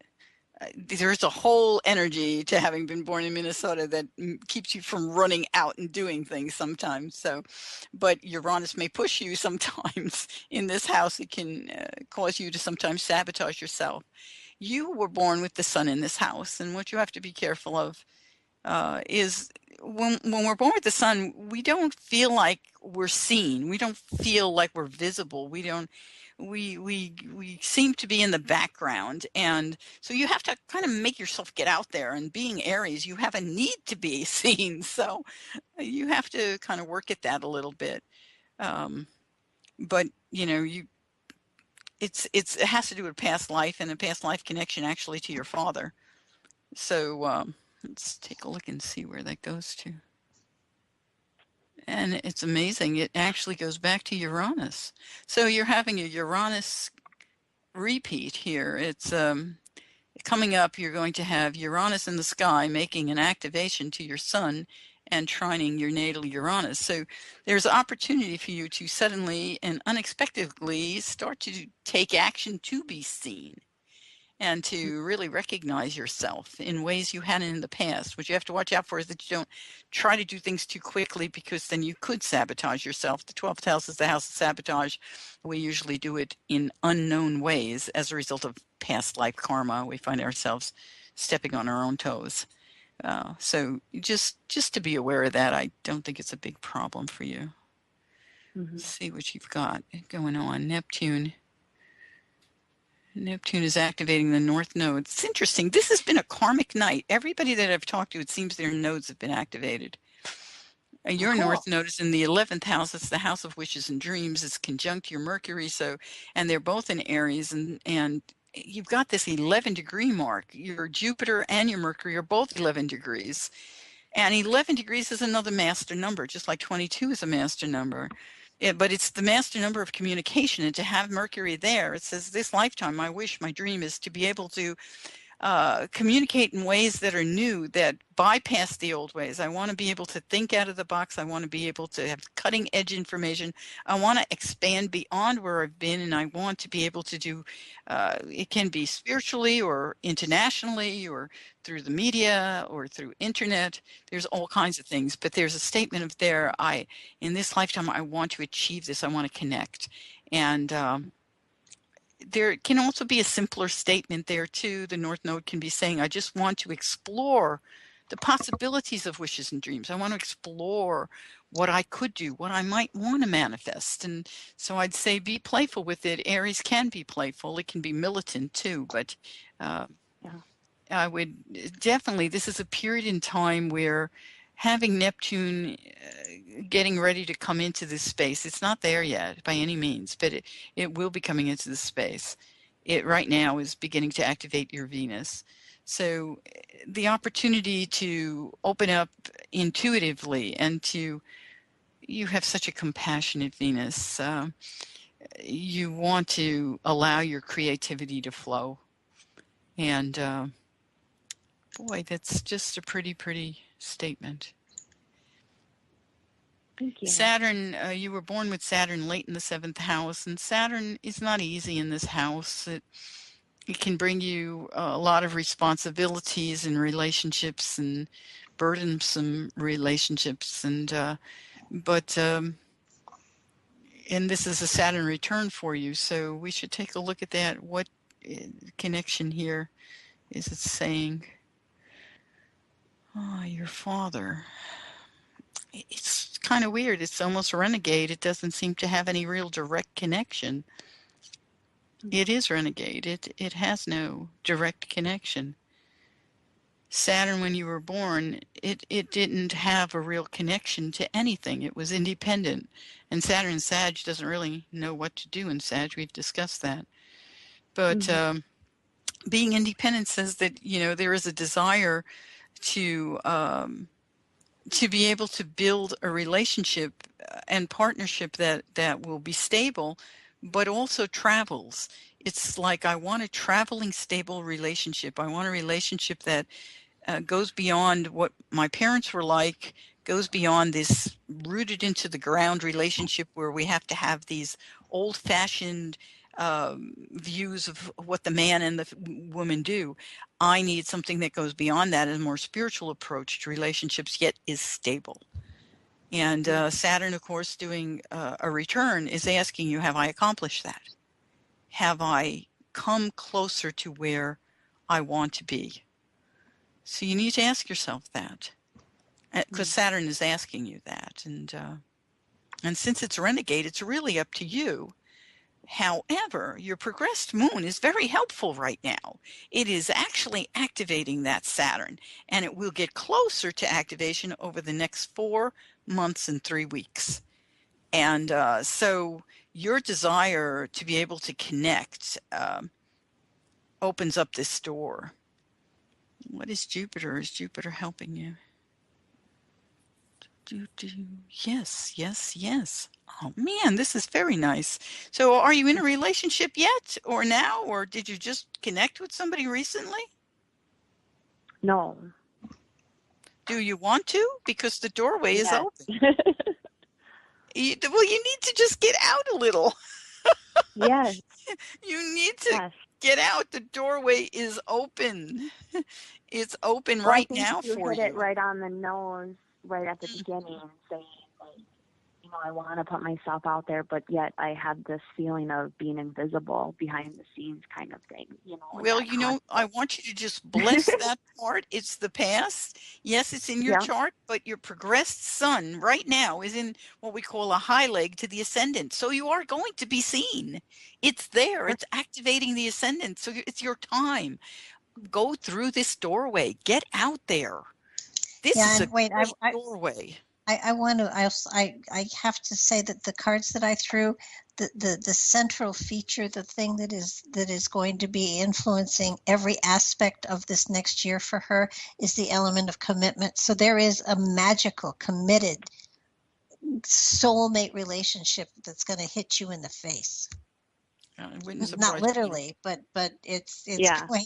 There's a whole energy to having been born in Minnesota that keeps you from running out and doing things sometimes. So, but Uranus may push you sometimes in this house. It can cause you to sometimes sabotage yourself. You were born with the sun in this house, and what you have to be careful of is when we're born with the sun, we don't feel like we're seen. We don't feel like we're visible. We seem to be in the background, and so you have to kind of make yourself get out there. And being Aries, you have a need to be seen, so you have to kind of work at that a little bit. But it has to do with past life and a past life connection actually to your father. So let's take a look and see where that goes to. And it's amazing. It actually goes back to Uranus. So you're having a Uranus repeat here. It's coming up. You're going to have Uranus in the sky making an activation to your sun and trining your natal Uranus. So there's opportunity for you to suddenly and unexpectedly start to take action to be seen and to really recognize yourself in ways you hadn't in the past. What you have to watch out for is that you don't try to do things too quickly, because then you could sabotage yourself. The 12th house is the house of sabotage. We usually do it in unknown ways as a result of past life karma. We find ourselves stepping on our own toes. So just to be aware of that. I don't think it's a big problem for you. Let's see what you've got going on. Neptune is activating the north node. It's interesting. This has been a karmic night. Everybody that I've talked to, it seems their nodes have been activated. Your north node is in the 11th house. It's the house of wishes and dreams. It's conjunct your Mercury. And they're both in Aries, and you've got this 11-degree mark. Your Jupiter and your Mercury are both 11 degrees. And 11 degrees is another master number, just like 22 is a master number. But it's the master number of communication. And to have Mercury there, it says, this lifetime, my wish, my dream is to be able to communicate in ways that are new, that bypass the old ways. I want to be able to think out of the box. I want to be able to have cutting edge information. I want to expand beyond where I've been, and I want to be able to do, it can be spiritually or internationally or through the media or through internet. There's all kinds of things, but there's a statement of there, in this lifetime, I want to achieve this. I want to connect. And there can also be a simpler statement there too. The North Node can be saying, I just want to explore the possibilities of wishes and dreams. I want to explore what I could do, what I might want to manifest. And so I'd say be playful with it. Aries can be playful. It can be militant too, but I would definitely, this is a period in time where having Neptune getting ready to come into this space, it's not there yet by any means, but it will be coming into this space. It right now is beginning to activate your Venus. So the opportunity to open up intuitively and you have such a compassionate Venus. You want to allow your creativity to flow. And boy, that's just a pretty statement. Thank you. Saturn, you were born with Saturn late in the 7th house, and Saturn is not easy in this house. It can bring you a lot of responsibilities and relationships and burdensome relationships, and this is a Saturn return for you, so we should take a look at that. What connection here is it saying? Oh, your father. It's kind of weird. It's almost renegade. It doesn't seem to have any real direct connection. It is renegade. It has no direct connection. Saturn, when you were born, it didn't have a real connection to anything. It was independent. And Saturn in Sag doesn't really know what to do in Sag. We've discussed that. But being independent says that, there is a desire to be able to build a relationship and partnership that will be stable, but also travels. It's like, I want a traveling, stable relationship. I want a relationship that goes beyond what my parents were like, goes beyond this rooted into the ground relationship where we have to have these old-fashioned views of what the man and the woman do. I need something that goes beyond that, a more spiritual approach to relationships, yet is stable. And Saturn, of course, doing a return is asking you, have I accomplished that? Have I come closer to where I want to be? So you need to ask yourself that, because Saturn is asking you that. And since it's renegade, it's really up to you. However, your progressed moon is very helpful right now. It is actually activating that Saturn, and it will get closer to activation over the next 4 months and 3 weeks. And so your desire to be able to connect opens up this door. What is Jupiter? Is Jupiter helping you? Yes. Oh man, this is very nice. So are you in a relationship yet or now, or did you just connect with somebody recently? No. Do you want to? Because the doorway is open. You need to just get out a little. Yes. You need to get out. The doorway is open. It's open right now for you. You hit it right on the nose right at the beginning, saying, I want to put myself out there, but yet I had this feeling of being invisible behind the scenes kind of thing, Well, I want you to just bless that part. It's the past. Yes, it's in your chart, but your progressed sun right now is in what we call a high leg to the ascendant. So you are going to be seen. It's there. It's activating the ascendant. So it's your time. Go through this doorway. Get out there. This is a great doorway. I have to say that the cards that I threw, the central feature, the thing that is going to be influencing every aspect of this next year for her is the element of commitment. So there is a magical, committed soulmate relationship that's going to hit you in the face. Not literally, but it's going.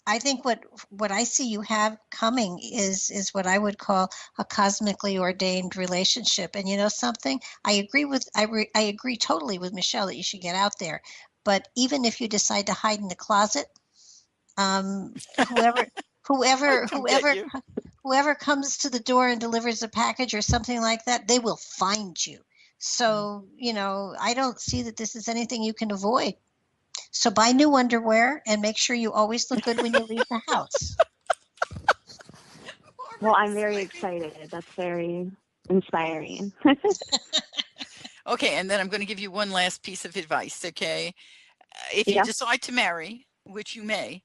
I think what I see you have coming is what I would call a cosmically ordained relationship. And you know something? I agree totally with Michele that you should get out there. But even if you decide to hide in the closet, whoever comes to the door and delivers a package or something like that, they will find you. So, I don't see that this is anything you can avoid. So buy new underwear and make sure you always look good when you leave the house. Well, I'm very excited. That's very inspiring. Okay, and then I'm going to give you one last piece of advice, okay? If you decide to marry, which you may,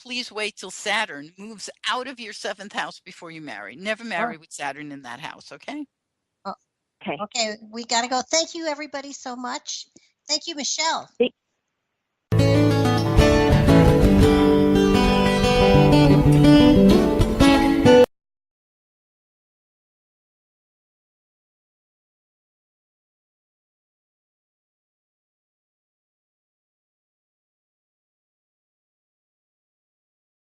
please wait till Saturn moves out of your 7th house before you marry. Never marry with Saturn in that house, okay? Okay, we got to go. Thank you, everybody, so much. Thank you, Michele.